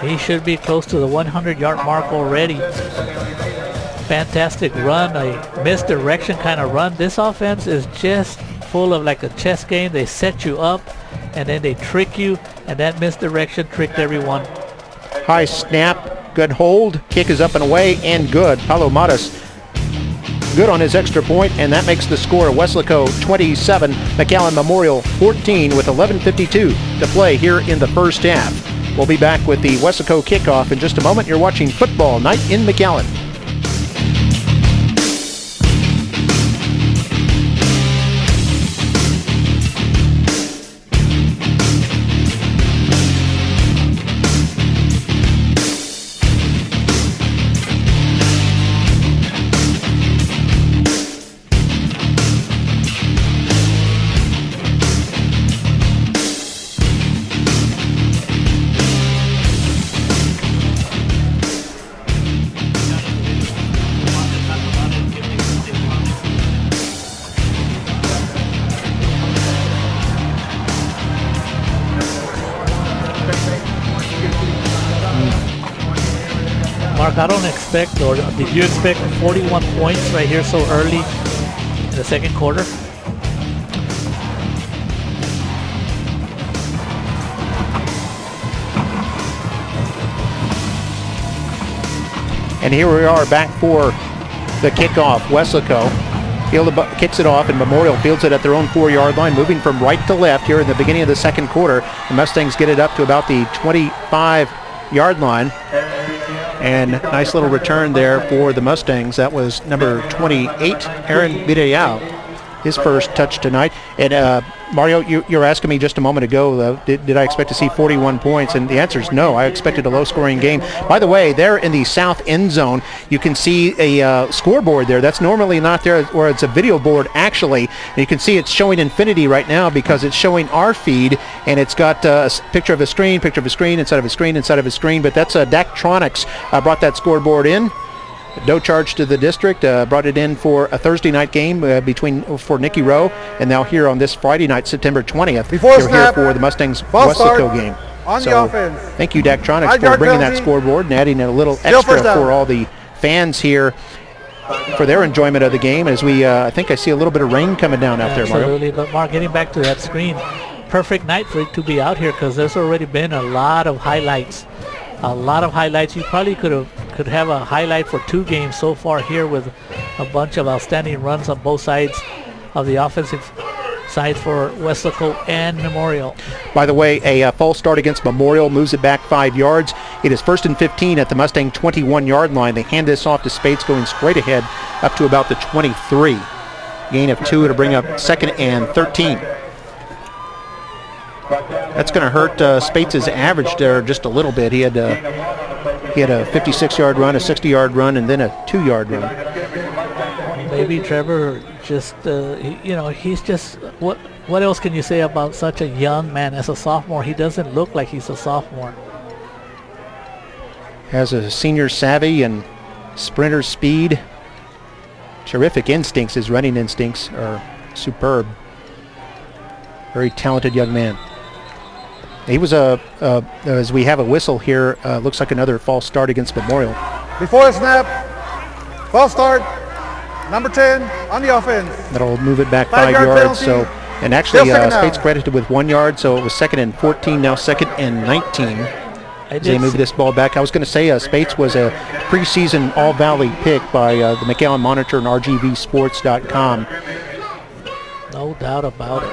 He should be close to the 100-yard mark already. Fantastic run, a misdirection kind of run. This offense is just full of like a chess game. They set you up and then they trick you, and that misdirection tricked everyone. High snap, good hold, kick is up and away, and good. Paulo Matas good on his extra point, and that makes the score Weslaco 27, McAllen Memorial 14 with 11:52 to play here in the first half. We'll be back with the Weslaco kickoff in just a moment. You're watching Football Night in McAllen. Mark, I don't expect, or did you expect 41 points right here so early in the second quarter? And here we are back for the kickoff. Weslaco kicks it off, and Memorial fields it at their own 4-yard line, moving from right to left here in the beginning of the second quarter. The Mustangs get it up to about the 25-yard line. And nice little return there for the Mustangs. That was number 28, Aaron Villarreal, his first touch tonight. And Mario, you were asking me just a moment ago, did I expect to see 41 points? And the answer is no. I expected a low-scoring game. By the way, there in the south end zone, you can see a scoreboard there. That's normally not there, or it's a video board, actually. And you can see it's showing infinity right now because it's showing our feed, and it's got a picture of a screen, inside of a screen. But that's Daktronics brought that scoreboard in. No charge to the district. Brought it in for a Thursday night game for Nicky Rowe, and now here on this Friday night, September 20th, they're here for the Mustangs Weslaco game. On the offense. Thank you, Daktronics, for bringing that scoreboard and adding a little extra for all the fans here for their enjoyment of the game. As I think I see a little bit of rain coming down out there, Mario. Absolutely, but Mark, getting back to that screen, perfect night for it to be out here because there's already been a lot of highlights. You probably could have a highlight for 2 games so far here with a bunch of outstanding runs on both sides of the offensive side for Weslaco and Memorial. By the way, a false start against Memorial moves it back 5 yards. It is 1st and 15 at the Mustang 21-yard line. They hand this off to Spates, going straight ahead up to about the 23. Gain of 2 to bring up 2nd and 13. That's going to hurt Spates' average there just a little bit. He had a 56-yard run, a 60-yard run, and then a 2-yard run. Maybe Trevor just, he's just, what else can you say about such a young man as a sophomore? He doesn't look like he's a sophomore. Has a senior savvy and sprinter speed. Terrific instincts. His running instincts are superb. Very talented young man. He was as we have a whistle here, looks like another false start against Memorial. Before the snap, False start. Number 10 on the offense. That'll move it back 5 5 yard yards. penalty. So, and actually, Still second down. Spates credited with 1 yard, so it was 2nd and 14, now 2nd and 19. As they move this ball back. I was going to say Spates was a preseason All-Valley pick by the McAllen Monitor and RGVsports.com. No doubt about it.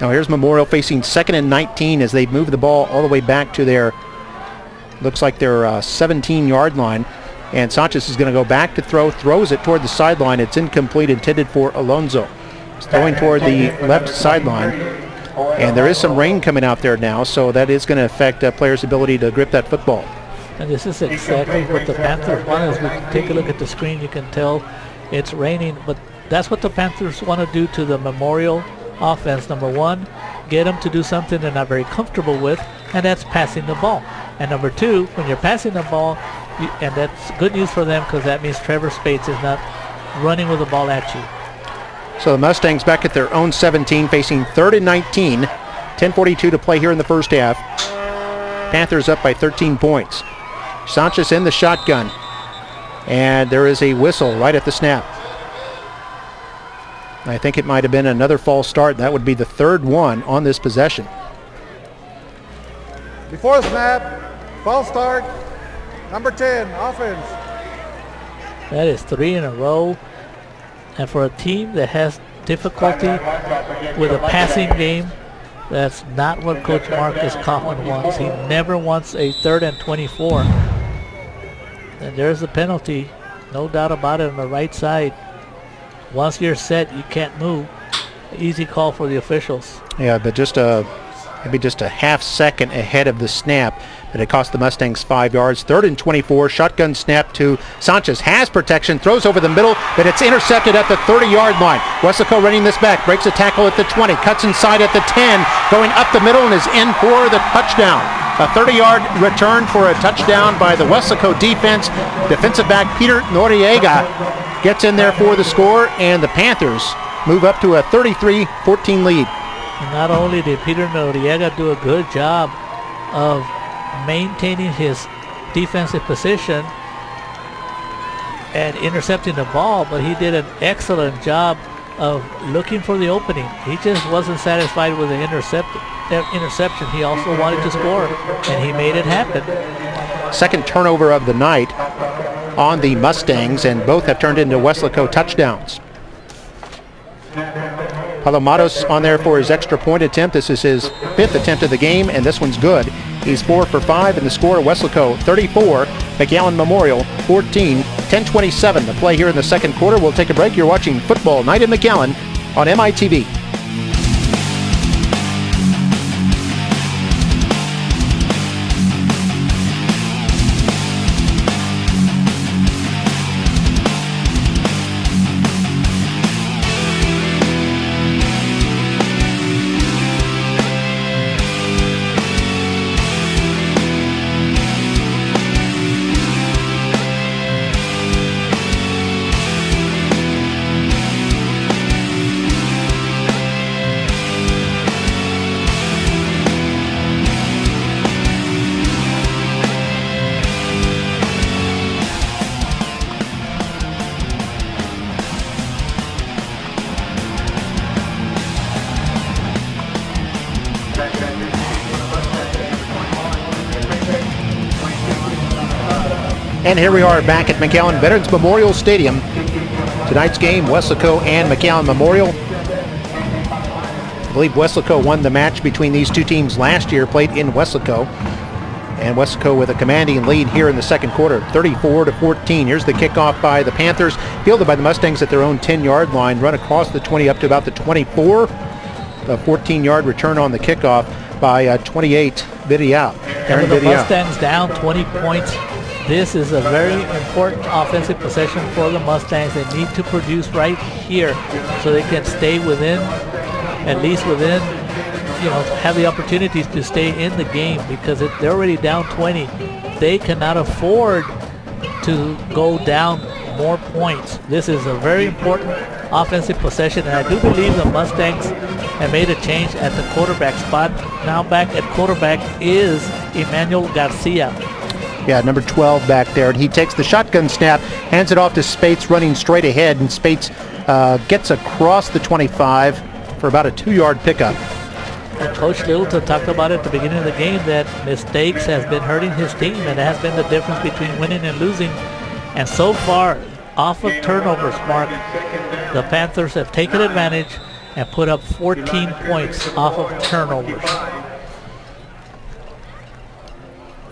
Now here's Memorial facing 2nd and 19 as they move the ball all the way back to their, looks like their 17-yard line. And Sanchez is going to go back to throw, throws it toward the sideline. It's incomplete, intended for Alonso. He's throwing toward the left sideline. And there is some rain coming out there now, so that is going to affect players' ability to grip that football. And this is exactly what the Panthers want. As we take a look at the screen, you can tell it's raining, but that's what the Panthers want to do to the Memorial offense. Number one, get them to do something they're not very comfortable with, and that's passing the ball. And number two, when you're passing the ball, and that's good news for them because that means Trevor Spates is not running with the ball at you. So the Mustangs back at their own 17, facing 3rd and 19. 10:42 to play here in the first half. Panthers up by 13 points. Sanchez in the shotgun. And there is a whistle right at the snap. I think it might have been another false start. That would be the 3rd one on this possession. Before the snap, false start. Number 10, offense. That is 3 in a row. And for a team that has difficulty with a passing game, that's not what Coach Marcus Kaufman wants. He never wants a 3rd and 24. And there's the penalty, no doubt about it, on the right side. Once you're set, you can't move. Easy call for the officials. Yeah, but just maybe just a half second ahead of the snap, but it cost the Mustangs 5 yards. 3rd and 24, shotgun snap to Sanchez. Has protection, throws over the middle, but it's intercepted at the 30-yard line. Weslaco running this back, breaks a tackle at the 20, cuts inside at the 10, going up the middle and is in for the touchdown. A 30-yard return for a touchdown by the Weslaco defense. Defensive back Peter Noriega gets in there for the score, and the Panthers move up to a 33-14 lead. And not only did Peter Noriega do a good job of maintaining his defensive position and intercepting the ball, but he did an excellent job of looking for the opening. He just wasn't satisfied with the interception. He also wanted to score, and he made it happen. Second turnover of the night on the Mustangs, and both have turned into Weslaco touchdowns. Palomatos on there for his extra point attempt. This is his 5th attempt of the game, and this one's good. He's 4 for 5, and the score, Weslaco 34, McAllen Memorial 14, 10:27 to play here in the second quarter. We'll take a break. You're watching Football Night in McAllen on MITV. And here we are back at McAllen Veterans Memorial Stadium. Tonight's game, Weslaco and McAllen Memorial. I believe Weslaco won the match between these two teams last year, played in Weslaco. And Weslaco with a commanding lead here in the second quarter, 34-14. Here's the kickoff by the Panthers, fielded by the Mustangs at their own 10-yard line, run across the 20 up to about the 24. A 14-yard return on the kickoff by 28 Vidial. And with the Mustangs down 20 points, this is a very important offensive possession for the Mustangs. They need to produce right here so they can stay within, at least within, have the opportunities to stay in the game, because if they're already down 20, they cannot afford to go down more points. This is a very important offensive possession, and I do believe the Mustangs have made a change at the quarterback spot. Now back at quarterback is Emmanuel Garcia. Yeah, number 12 back there. And he takes the shotgun snap, hands it off to Spates running straight ahead, and Spates gets across the 25 for about a 2-yard pickup. And Coach Littleton talked about it at the beginning of the game that mistakes has been hurting his team, and that has been the difference between winning and losing. And so far, off of turnovers, Mark, the Panthers have taken advantage and put up 14 points off of turnovers.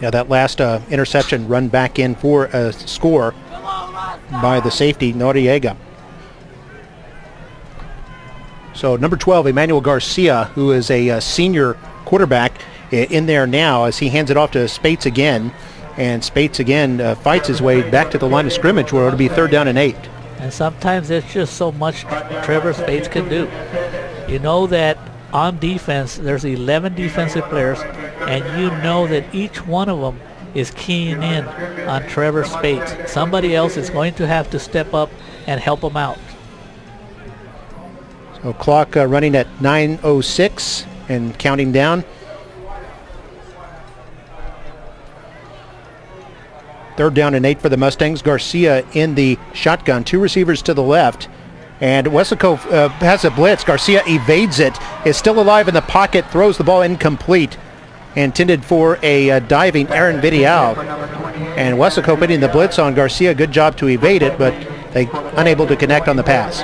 Yeah, that last interception run back in for a score by the safety, Noriega. So number 12, Emmanuel Garcia, who is a senior quarterback, in there now as he hands it off to Spates again. And Spates again fights his way back to the line of scrimmage where it'll be 3rd down and 8. And sometimes there's just so much Trevor Spates can do. You know that on defense, there's 11 defensive players, and you know that each one of them is keying in on Trevor Spates. Somebody else is going to have to step up and help him out. So clock running at 9:06 and counting down. 3rd down and 8 for the Mustangs. Garcia in the shotgun. 2 receivers to the left. And Weslaco has a blitz. Garcia evades it. Is still alive in the pocket. Throws the ball incomplete. Intended for a diving Aaron Vidial. And Weslaco putting the blitz on Garcia. Good job to evade it, but they unable to connect on the pass.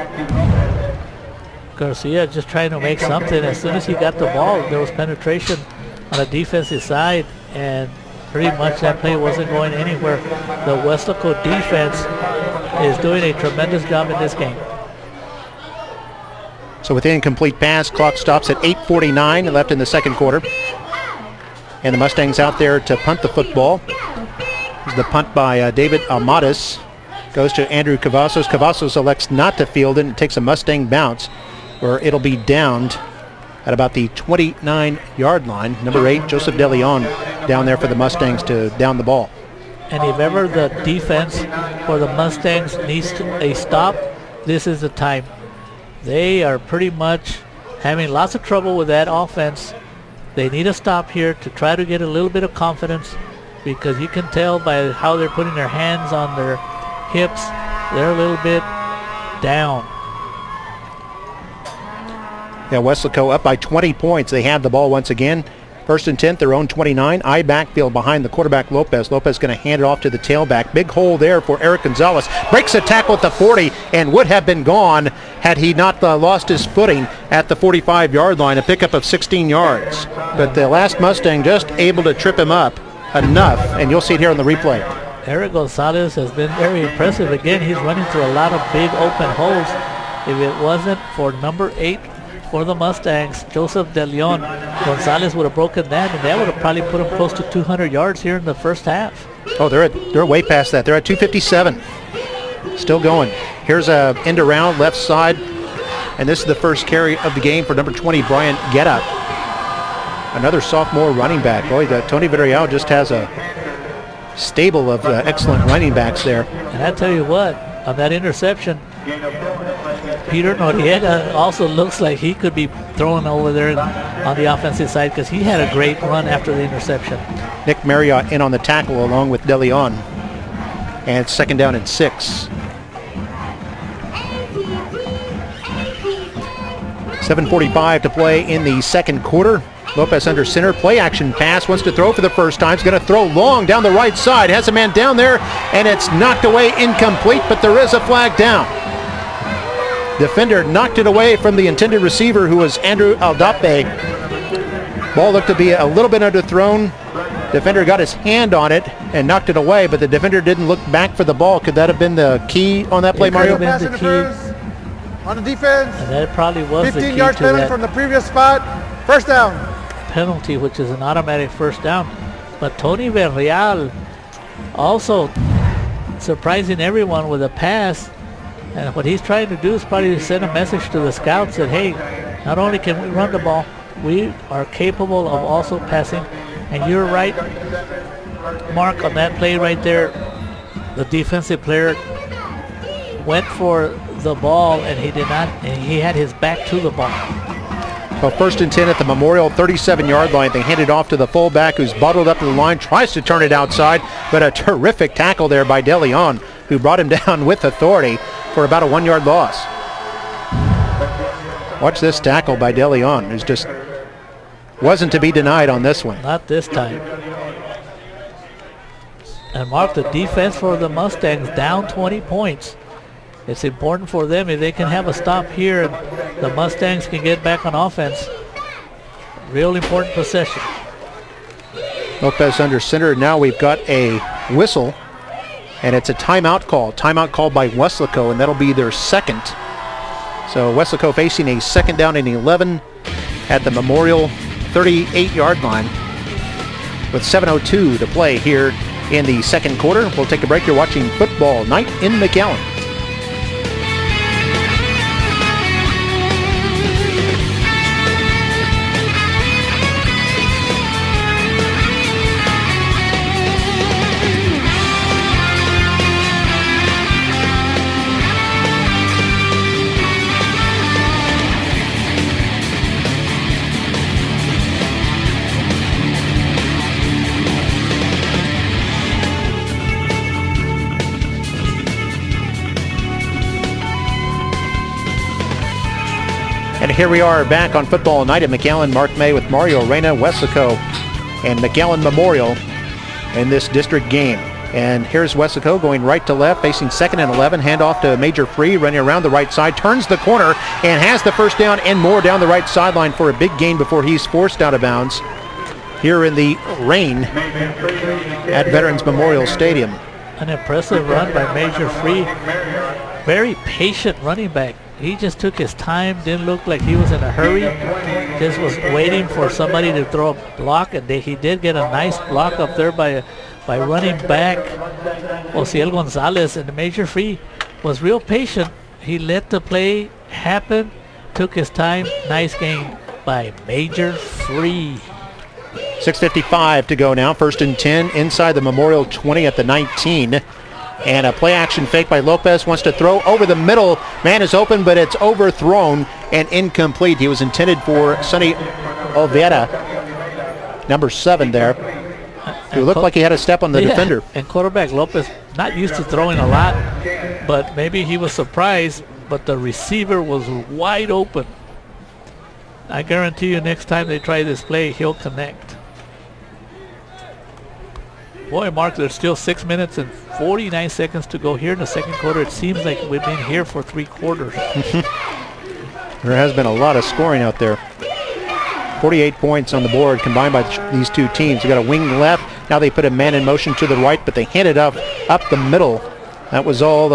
Garcia just trying to make something. As soon as he got the ball, there was penetration on the defensive side, and pretty much that play wasn't going anywhere. The Weslaco defense is doing a tremendous job in this game. So with the incomplete pass, clock stops at 8:49 left in the second quarter. And the Mustangs out there to punt the football. This is the punt by David Amatis. Goes to Andrew Cavazos. Cavazos elects not to field it and takes a Mustang bounce, where it'll be downed at about the 29-yard line. Number 8, Joseph De Leon, down there for the Mustangs to down the ball. And if ever the defense for the Mustangs needs a stop, this is the time. They are pretty much having lots of trouble with that offense. They need a stop here to try to get a little bit of confidence, because you can tell by how they're putting their hands on their hips, they're a little bit down. Yeah, Weslaco up by 20 points. They have the ball once again. 1st and 10, their own 29. I backfield behind the quarterback Lopez. Lopez going to hand it off to the tailback. Big hole there for Eric Gonzalez. Breaks a tackle at the 40 and would have been gone had he not lost his footing at the 45-yard line. A pickup of 16 yards. But the last Mustang just able to trip him up enough, and you'll see it here on the replay. Eric Gonzalez has been very impressive. Again, he's running through a lot of big open holes. If it wasn't for number 8 for the Mustangs, Joseph De Leon, Gonzalez would have broken that, and that would have probably put him close to 200 yards here in the first half. Oh, they're way past that. They're at 257. Still going. Here's a end around left side, and this is the first carry of the game for number 20, Brian Guetta. Another sophomore running back. Boy, Tony Villarreal just has a stable of excellent running backs there. And I tell you what, on that interception, Peter Noriega also looks like he could be thrown over there on the offensive side, because he had a great run after the interception. Nick Marriott in on the tackle along with De Leon. And 2nd down and 6. 7:45 to play in the second quarter. Lopez under center, play action pass, wants to throw for the first time. He's going to throw long down the right side. Has a man down there, and it's knocked away incomplete, but there is a flag down. Defender knocked it away from the intended receiver, who was Andrew Aldape. Ball looked to be a little bit underthrown. Defender got his hand on it and knocked it away, but the defender didn't look back for the ball. Could that have been the key on that play, Mario? Pass interference on the defense. And that probably was the key 15 yards to penalty that from the previous spot. 1st down. penalty, which is an automatic 1st down. But Tony Villarreal also surprising everyone with a pass. And what he's trying to do is probably to send a message to the scouts that, hey, not only can we run the ball, we are capable of also passing. And you're right, Mark, on that play right there, the defensive player went for the ball and he did not, and he had his back to the ball. Well, 1st and 10 at the Memorial 37-yard line. They hand it off to the fullback who's bottled up to the line, tries to turn it outside, but a terrific tackle there by DeLeon, who brought him down with authority for about a 1-yard loss. Watch this tackle by DeLeon, who's just wasn't to be denied on this one. Not this time. And Mark, the defense for the Mustangs down 20 points. It's important for them if they can have a stop here and the Mustangs can get back on offense. Real important possession. Lopez under center. Now we've got a whistle, and it's a timeout call. Timeout called by Weslaco, and that'll be their second. So Weslaco facing a 2nd down and 11 at the Memorial 38-yard line with 7:02 to play here in the second quarter. We'll take a break. You're watching Football Night in McAllen. And here we are back on Football Night at McAllen. Mark May with Mario Reyna, Weslaco, and McAllen Memorial in this district game. And here's Weslaco going right to left, facing 2nd and 11. Handoff to Major Free, running around the right side, turns the corner, and has the first down and more down the right sideline for a big gain before he's forced out of bounds here in the rain at Veterans Memorial Stadium. An impressive run by Major Free. Very patient running back. He just took his time, didn't look like he was in a hurry, just was waiting for somebody to throw a block, and he did get a nice block up there by running back Osiel Gonzalez, and the Major Free was real patient. He let the play happen, took his time. Nice gain by Major Free. 6:55 to go now. 1st and 10 inside the Memorial 20 at the 19. And a play action fake by Lopez, wants to throw over the middle. Man is open, but it's overthrown and incomplete. He was intended for Sonny Olvera, number 7 there, who looked like he had a step on the defender. And quarterback Lopez, not used to throwing a lot, but maybe he was surprised, but the receiver was wide open. I guarantee you next time they try this play, he'll connect. Boy, Mark, there's still 6 minutes and 49 seconds to go here in the second quarter. It seems like we've been here for 3 quarters. There has been a lot of scoring out there. 48 points on the board combined by these two teams. You got a wing left. Now they put a man in motion to the right, but they handed up the middle. That was all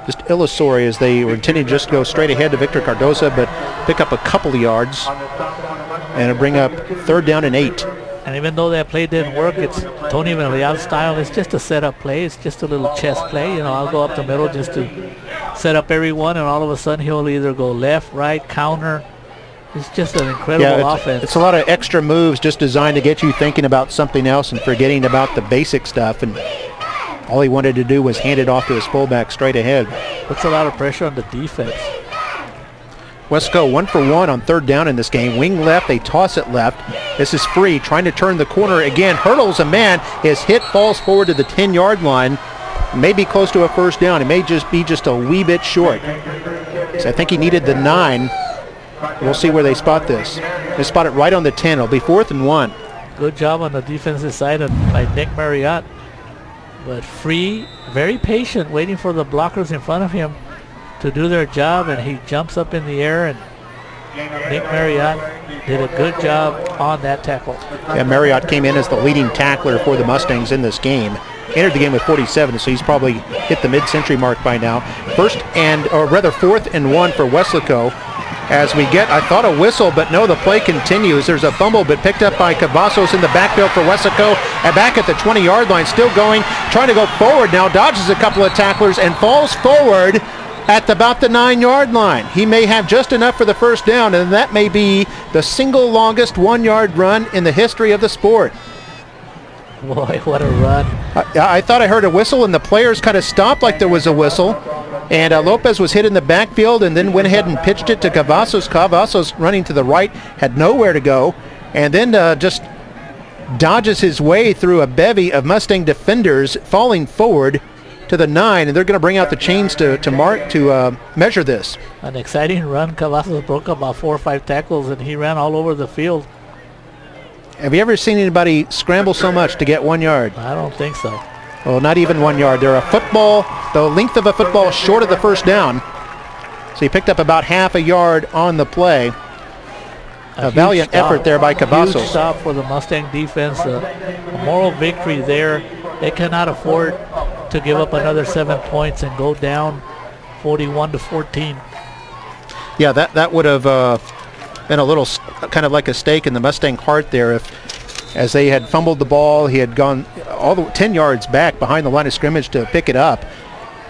just illusory, as they were intending to just go straight ahead to Victor Cardoza, but pick up a couple of yards and it'll bring up 3rd down and 8. And even though that play didn't work, it's Tony Villarreal style. It's just a setup play. It's just a little chess play. You know, I'll go up the middle just to set up everyone, and all of a sudden he'll either go left, right, counter. It's just an incredible offense. It's a lot of extra moves just designed to get you thinking about something else and forgetting about the basic stuff. And all he wanted to do was hand it off to his fullback straight ahead. Puts a lot of pressure on the defense. Weslaco 1 for 1 on 3rd down in this game. Wing left, they toss it left. This is Free trying to turn the corner again. Hurdles a man. His hit falls forward to the 10-yard line. Maybe close to a 1st down. It may just be a wee bit short. So I think he needed the 9. We'll see where they spot this. They spot it right on the 10. It'll be 4th and 1. Good job on the defensive side by Nick Marriott. But Free, very patient, waiting for the blockers in front of him to do their job, and he jumps up in the air, and Nick Marriott did a good job on that tackle. Yeah, Marriott came in as the leading tackler for the Mustangs in this game. Entered the game with 47, so he's probably hit the mid-century mark by now. 4th and 1 for Weslaco. As we get, I thought, a whistle, but no, the play continues. There's a fumble, but picked up by Cavazos in the backfield for Weslaco. And back at the 20-yard line, still going, trying to go forward now, dodges a couple of tacklers and falls forward at about the 9-yard line. He may have just enough for the 1st down, and that may be the single longest 1-yard run in the history of the sport. Boy, what a run. I thought I heard a whistle, and the players kind of stopped like there was a whistle. And Lopez was hit in the backfield and then went ahead and pitched it to Cavazos. Cavazos running to the right, had nowhere to go, and then just dodges his way through a bevy of Mustang defenders, falling forward to the 9, and they're going to bring out the chains to measure this. An exciting run. Cavazos broke about 4 or 5 tackles, and he ran all over the field. Have you ever seen anybody scramble so much to get 1 yard? I don't think so. Well, not even 1 yard. They're the length of a football short of the first down. So he picked up about half a yard on the play. A valiant effort there by Cavazos. Huge stop for the Mustang defense. A moral victory there. They cannot afford to give up another 7 points and go down 41-14. Yeah, that would have been a little kind of like a stake in the Mustang heart there if, as they had fumbled the ball, he had gone all the 10 yards back behind the line of scrimmage to pick it up.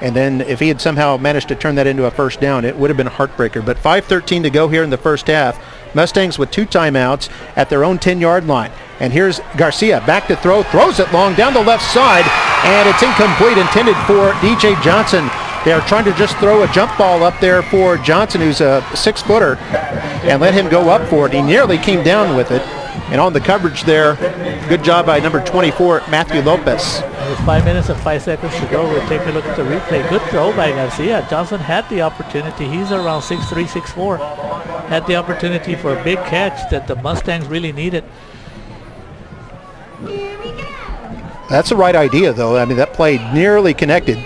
And then if he had somehow managed to turn that into a first down, it would have been a heartbreaker. But 5:13 to go here in the first half. Mustangs with 2 timeouts at their own 10-yard line. And here's Garcia back to throw, throws it long down the left side, and it's incomplete, intended for DJ Johnson. They're trying to just throw a jump ball up there for Johnson, who's a 6-footer, and let him go up for it. He nearly came down with it. And on the coverage there, good job by number 24, Matthew Lopez. With 5 minutes and 5 seconds to go, we'll take a look at the replay. Good throw by Garcia. Johnson had the opportunity. He's around 6'3", 6'4". Had the opportunity for a big catch that the Mustangs really needed. That's the right idea, though. I mean, that play nearly connected.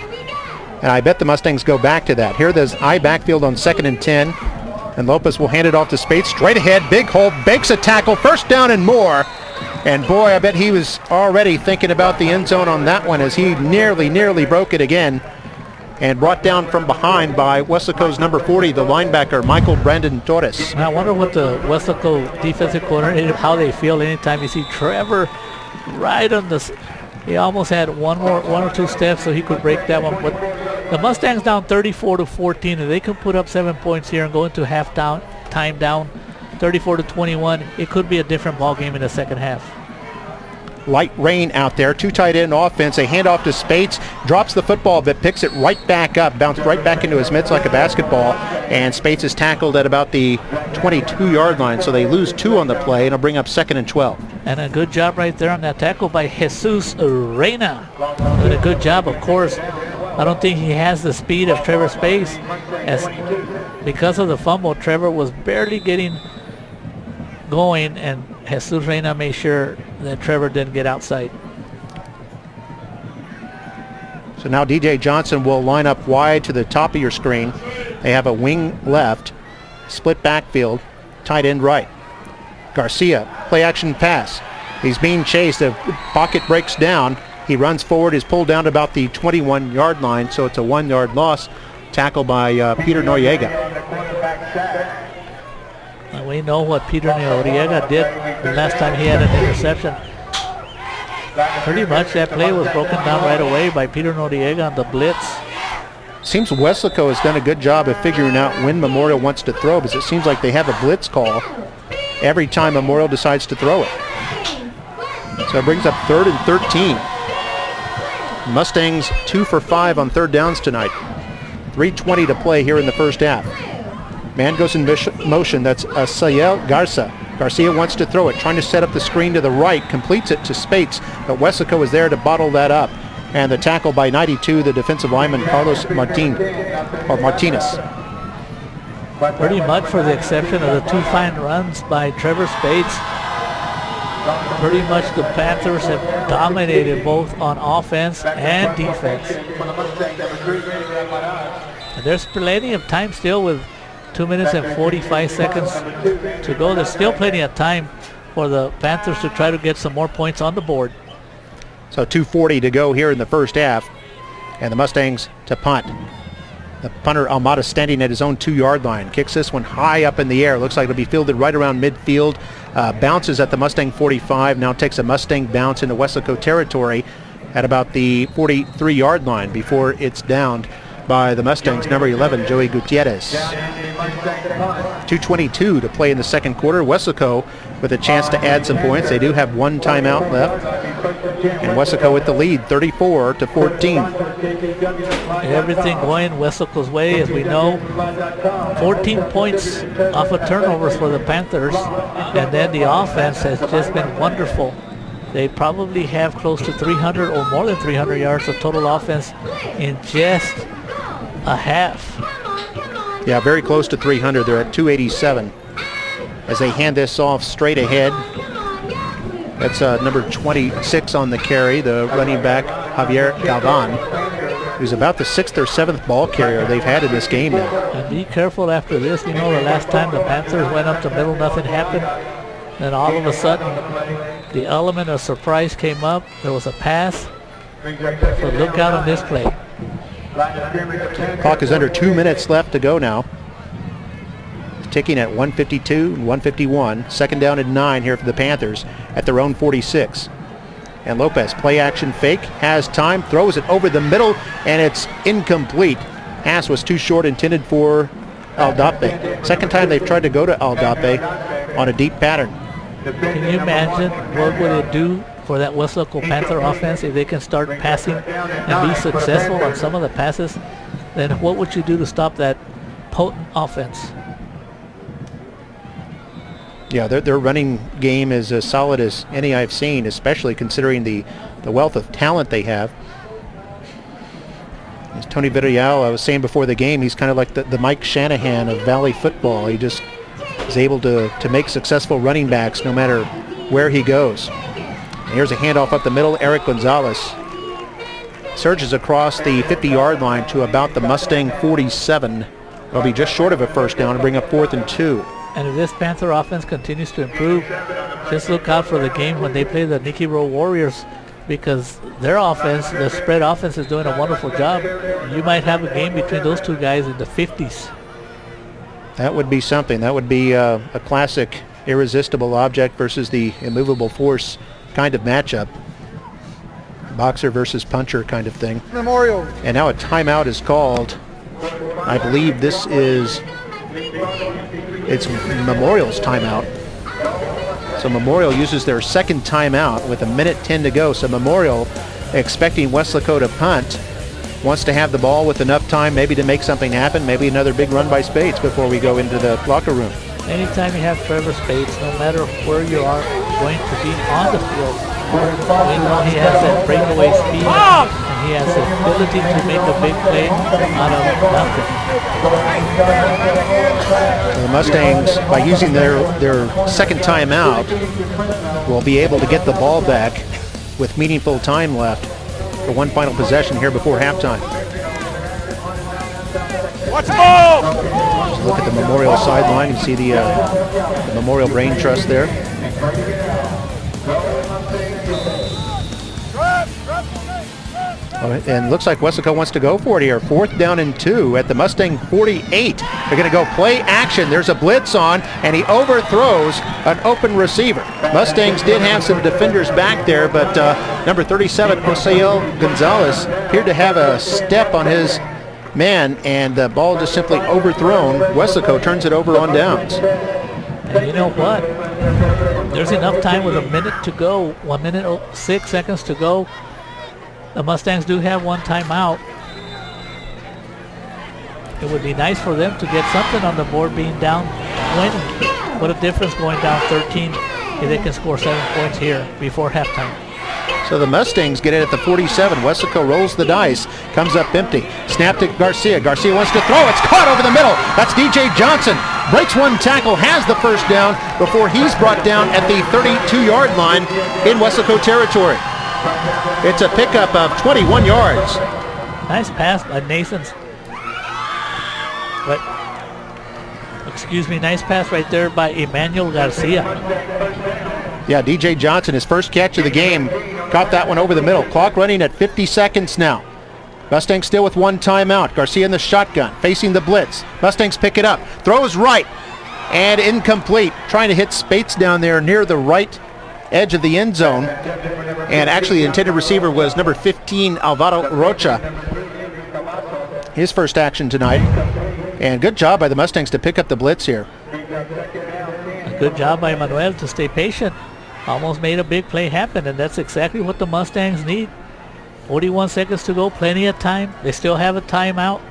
And I bet the Mustangs go back to that. Here there's I backfield on 2nd and 10. And Lopez will hand it off to Spates. Straight ahead, big hole, bakes a tackle, first down and more. And boy, I bet he was already thinking about the end zone on that one as he nearly broke it again. And brought down from behind by Weslaco's number 40, the linebacker, Michael Brandon Torres. I wonder what the Weslaco defensive coordinator, how they feel anytime you see Trevor right on the... He almost had one or two steps so he could break that one. But the Mustangs down 34-14, and they can put up 7 points here and go into time down 34-21. It could be a different ball game in the second half. Light rain out there, 2 tight end offense. A handoff to Spates, drops the football but picks it right back up, bounced right back into his mitts like a basketball, and Spates is tackled at about the 22-yard line, so they lose 2 on the play, and it'll bring up 2nd and 12. And a good job right there on that tackle by Jesus Reyna. Did a good job, of course. I don't think he has the speed of Trevor Spates, as because of the fumble, Trevor was barely getting going, and Jesus Reyna made sure that Trevor didn't get outside. So now DJ Johnson will line up wide to the top of your screen. They have a wing left, split backfield, tight end right. Garcia, play action pass. He's being chased. The pocket breaks down. He runs forward, is pulled down to about the 21-yard line, so it's a 1-yard loss. Tackle by Peter Noriega. And we know what Peter Noriega did the last time he had an interception. Pretty much that play was broken down right away by Peter Noriega on the blitz. Seems Weslaco has done a good job of figuring out when Memorial wants to throw, because it seems like they have a blitz call every time Memorial decides to throw it. So it brings up 3rd and 13. Mustangs 2 for 5 on 3rd downs tonight. 3:20 to play here in the first half. Man goes in motion. That's Sayel Garza. Garcia wants to throw it, trying to set up the screen to the right, completes it to Spates, but Weslaco is there to bottle that up. And the tackle by 92, the defensive lineman Carlos Martinez. Pretty much, for the exception of the 2 fine runs by Trevor Spates, pretty much the Panthers have dominated both on offense and defense. And there's plenty of time still with 2 minutes and 45 seconds to go. There's still plenty of time for the Panthers to try to get some more points on the board. So 2:40 to go here in the first half, and the Mustangs to punt. The punter Almada standing at his own 2-yard line. Kicks this one high up in the air. Looks like it'll be fielded right around midfield. Bounces at the Mustang 45. Now takes a Mustang bounce into Weslaco territory at about the 43-yard line before it's downed by the Mustangs, number 11, Joey Gutierrez. 2:22 to play in the second quarter. Weslaco with a chance to add some points. They do have 1 timeout left. And Weslaco with the lead, 34-14. Everything going Weslaco's way, as we know. 14 points off of turnovers for the Panthers, and then the offense has just been wonderful. They probably have close to 300 or more than 300 yards of total offense in just a half. Yeah, very close to 300. They're at 287 as they hand this off straight ahead. That's number 26 on the carry, the running back, Javier Galvan, who's about the 6th or 7th ball carrier they've had in this game now. And be careful after this. You know, the last time the Panthers went up the middle, nothing happened. Then all of a sudden, the element of surprise came up. There was a pass. So look out on this play. Clock is under 2 minutes left to go now. Ticking at 152 and 151. Second down and 9 here for the Panthers at their own 46. And Lopez, play action fake, has time, throws it over the middle, and it's incomplete. Pass was too short, intended for Aldape. Second time they've tried to go to Aldape on a deep pattern. Can you imagine what would it do for that Weslaco Panther offense if they can start passing and be successful on some of the passes? Then what would you do to stop that potent offense? Yeah, their running game is as solid as any I've seen, especially considering the wealth of talent they have. As Tony Villarreal, I was saying before the game, he's kind of like the Mike Shanahan of Valley football. He just is able to make successful running backs no matter where he goes. And here's a handoff up the middle. Eric Gonzalez surges across the 50-yard line to about the Mustang 47. It'll be just short of a first down to bring up 4th and 2. And if this Panther offense continues to improve, just look out for the game when they play the Nicky Roll Warriors, because their offense, the spread offense, is doing a wonderful job. You might have a game between those two guys in the 50s. That would be something. That would be a classic irresistible object versus the immovable force kind of matchup. Boxer versus puncher kind of thing. Memorial. And now a timeout is called. I believe this is, it's Memorial's timeout. So Memorial uses their second timeout with 1:10 to go. So Memorial, expecting Weslaco to punt, wants to have the ball with enough time maybe to make something happen, maybe another big run by Spates before we go into the locker room. Anytime you have Trevor Spates, no matter where you are going to be on the field, we know he has that breakaway speed, and he has the ability to make a big play out of nothing. The Mustangs, by using their second timeout, will be able to get the ball back with meaningful time left for one final possession here before halftime. Watch the ball! Just look at the Memorial sideline. You see the Memorial Brain Trust there. And looks like Weslaco wants to go for it here. 4th down and 2 at the Mustang 48. They're going to go play action. There's a blitz on, and he overthrows an open receiver. Mustangs did have some defenders back there, but number 37, Joseil Gonzalez, appeared to have a step on his man, and the ball just simply overthrown. Weslaco turns it over on downs. And you know what? There's enough time with 1 minute to go, 1 minute 6 seconds to go. The Mustangs do have one timeout. It would be nice for them to get something on the board being down 20. What a difference going down 13 if they can score 7 points here before halftime. So the Mustangs get it at the 47. Weslaco rolls the dice, comes up empty. Snap to Garcia. Garcia wants to throw. It's caught over the middle. That's DJ Johnson. Breaks one tackle, has the first down before he's brought down at the 32-yard line in Weslaco territory. It's a pickup of 21 yards. Nice pass by Nason's. But, excuse me, nice pass right there by Emmanuel Garcia. Yeah, DJ Johnson, his first catch of the game, caught that one over the middle. Clock running at 50 seconds now. Mustangs still with one timeout. Garcia in the shotgun, facing the blitz. Mustangs pick it up, throws right, and incomplete. Trying to hit Spates down there near the right edge of the end zone. And actually the intended receiver was number 15, Alvaro Rocha. His first action tonight. And good job by the Mustangs to pick up the blitz here. A good job by Manuel to stay patient. almost made a big play happen, and that's exactly what the Mustangs need. 41 seconds to go, plenty of time. They still have a timeout.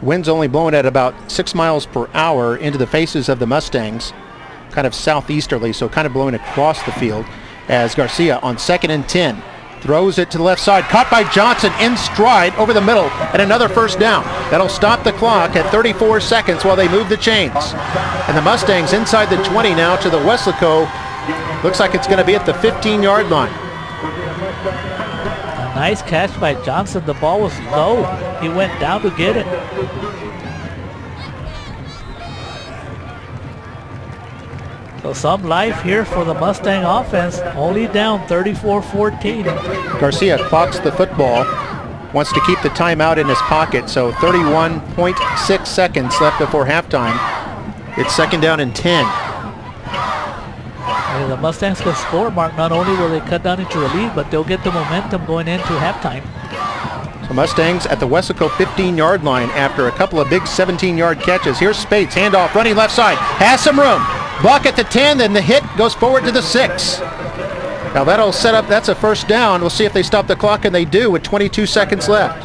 Wind's only blowing at about 6 miles per hour into the faces of the Mustangs, kind of southeasterly, so kind of blowing across the field, as Garcia on 2nd and 10 throws it to the left side, caught by Johnson in stride over the middle, and another first down. That'll stop the clock at 34 seconds while they move the chains. And the Mustangs inside the 20 now to the Weslaco. Looks like it's going to be at the 15-yard line. A nice catch by Johnson. The ball was low. He went down to get it. So some life here for the Mustang offense, only down 34-14. Garcia clocks the football, wants to keep the timeout in his pocket, so 31.6 seconds left before halftime. It's 2nd down and 10. And the Mustangs can score, Mark. Not only will they cut down into the lead, but they'll get the momentum going into halftime. So Mustangs at the Weslaco 15-yard line after a couple of big 17-yard catches. Here's Spates, handoff, running left side, has some room. Block at the 10, then the hit goes forward to the 6. Now that'll set up, that's a first down. We'll see if they stop the clock, and they do with 22 seconds left.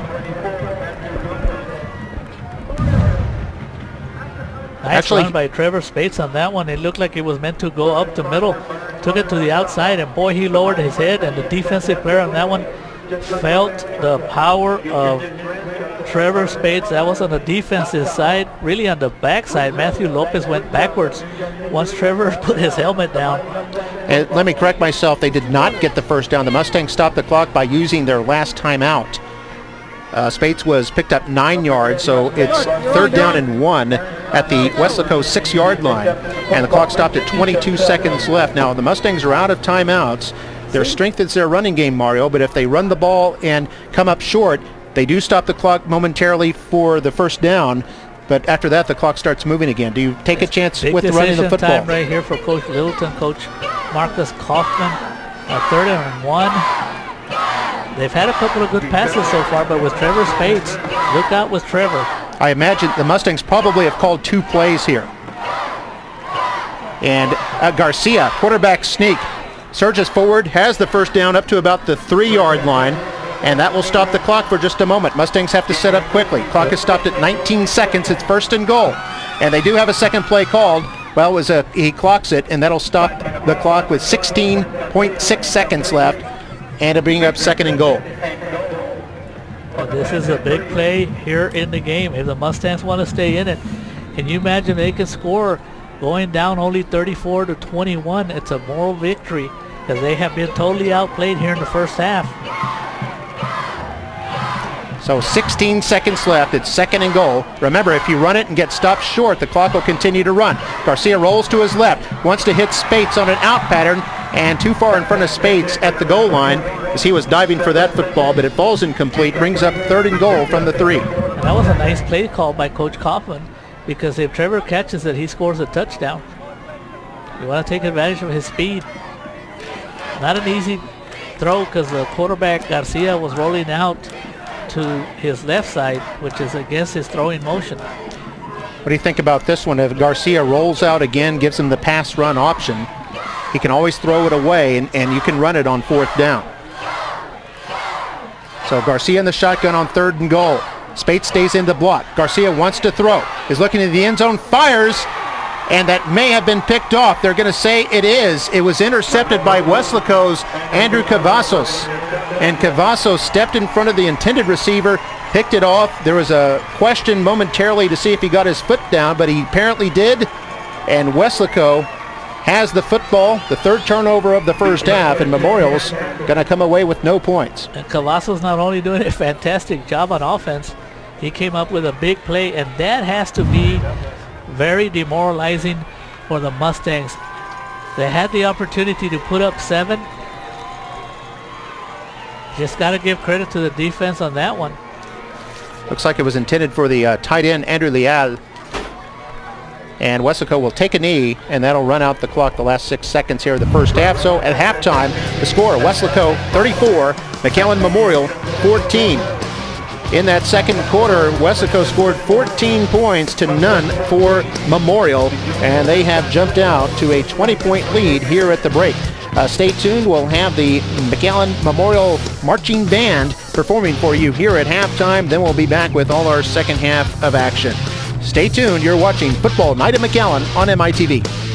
Nice run by Trevor Spates on that one. It looked like it was meant to go up the middle. Took it to the outside, and boy, he lowered his head, and the defensive player on that one felt the power of Trevor Spates. That was on the defensive side. Really on the backside, Matthew Lopez went backwards once Trevor put his helmet down. And let me correct myself, they did not get the first down. The Mustangs stopped the clock by using their last timeout. Spates was picked up 9 yards, so it's 3rd down and 1 at the Weslaco 6-yard line. And the clock stopped at 22 seconds left. Now the Mustangs are out of timeouts. Their strength is their running game, Mario, but if they run the ball and come up short, they do stop the clock momentarily for the first down, but after that the clock starts moving again. Do you take a chance with running the football? Time right here for Coach Littleton, Coach Marcus Kaufman. 3rd and 1. They've had a couple of good passes so far, but with Trevor Spates, look out with Trevor. I imagine the Mustangs probably have called 2 plays here. And Garcia, quarterback sneak, surges forward, has the first down up to about the 3-yard line, and that will stop the clock for just a moment. Mustangs have to set up quickly. Clock is stopped at 19 seconds. It's 1st and goal. And they do have a second play called. Well, he clocks it, and that'll stop the clock with 16.6 seconds left, and it'll bring up 2nd and goal. Well, this is a big play here in the game if the Mustangs want to stay in it. Can you imagine they can score going down only 34-21? It's a moral victory because they have been totally outplayed here in the first half. So 16 seconds left. It's 2nd and goal. Remember, if you run it and get stopped short, the clock will continue to run. Garcia rolls to his left, wants to hit Spates on an out pattern, and too far in front of Spates at the goal line as he was diving for that football, but it falls incomplete, brings up 3rd and goal from the 3. And that was a nice play call by Coach Kaufman, because if Trevor catches it, he scores a touchdown. You want to take advantage of his speed. Not an easy throw because the quarterback Garcia was rolling out to his left side, which is against his throwing motion. What do you think about this one? If Garcia rolls out again, gives him the pass run option, he can always throw it away, and you can run it on 4th down. So Garcia in the shotgun on 3rd and goal. Spates stays in the block. Garcia wants to throw. Is looking in the end zone, fires, and that may have been picked off. They're going to say it is. It was intercepted by Weslaco's Andrew Cavazos. And Cavazos stepped in front of the intended receiver, picked it off. There was a question momentarily to see if he got his foot down, but he apparently did. And Weslaco has the football, the 3rd turnover of the first half, and Memorial's going to come away with no points. And Cavazos not only doing a fantastic job on offense, he came up with a big play, and that has to be very demoralizing for the Mustangs. They had the opportunity to put up 7. Just got to give credit to the defense on that one. Looks like it was intended for the tight end, Andrew Leal. And Weslaco will take a knee, and that'll run out the clock the last 6 seconds here of the first half. So at halftime, the score, Weslaco 34, McAllen Memorial 14. In that second quarter, Weslaco scored 14 points to none for Memorial, and they have jumped out to a 20-point lead here at the break. Stay tuned. We'll have the McAllen Memorial Marching Band performing for you here at halftime. Then we'll be back with all our second half of action. Stay tuned. You're watching Football Night at McAllen on MITV.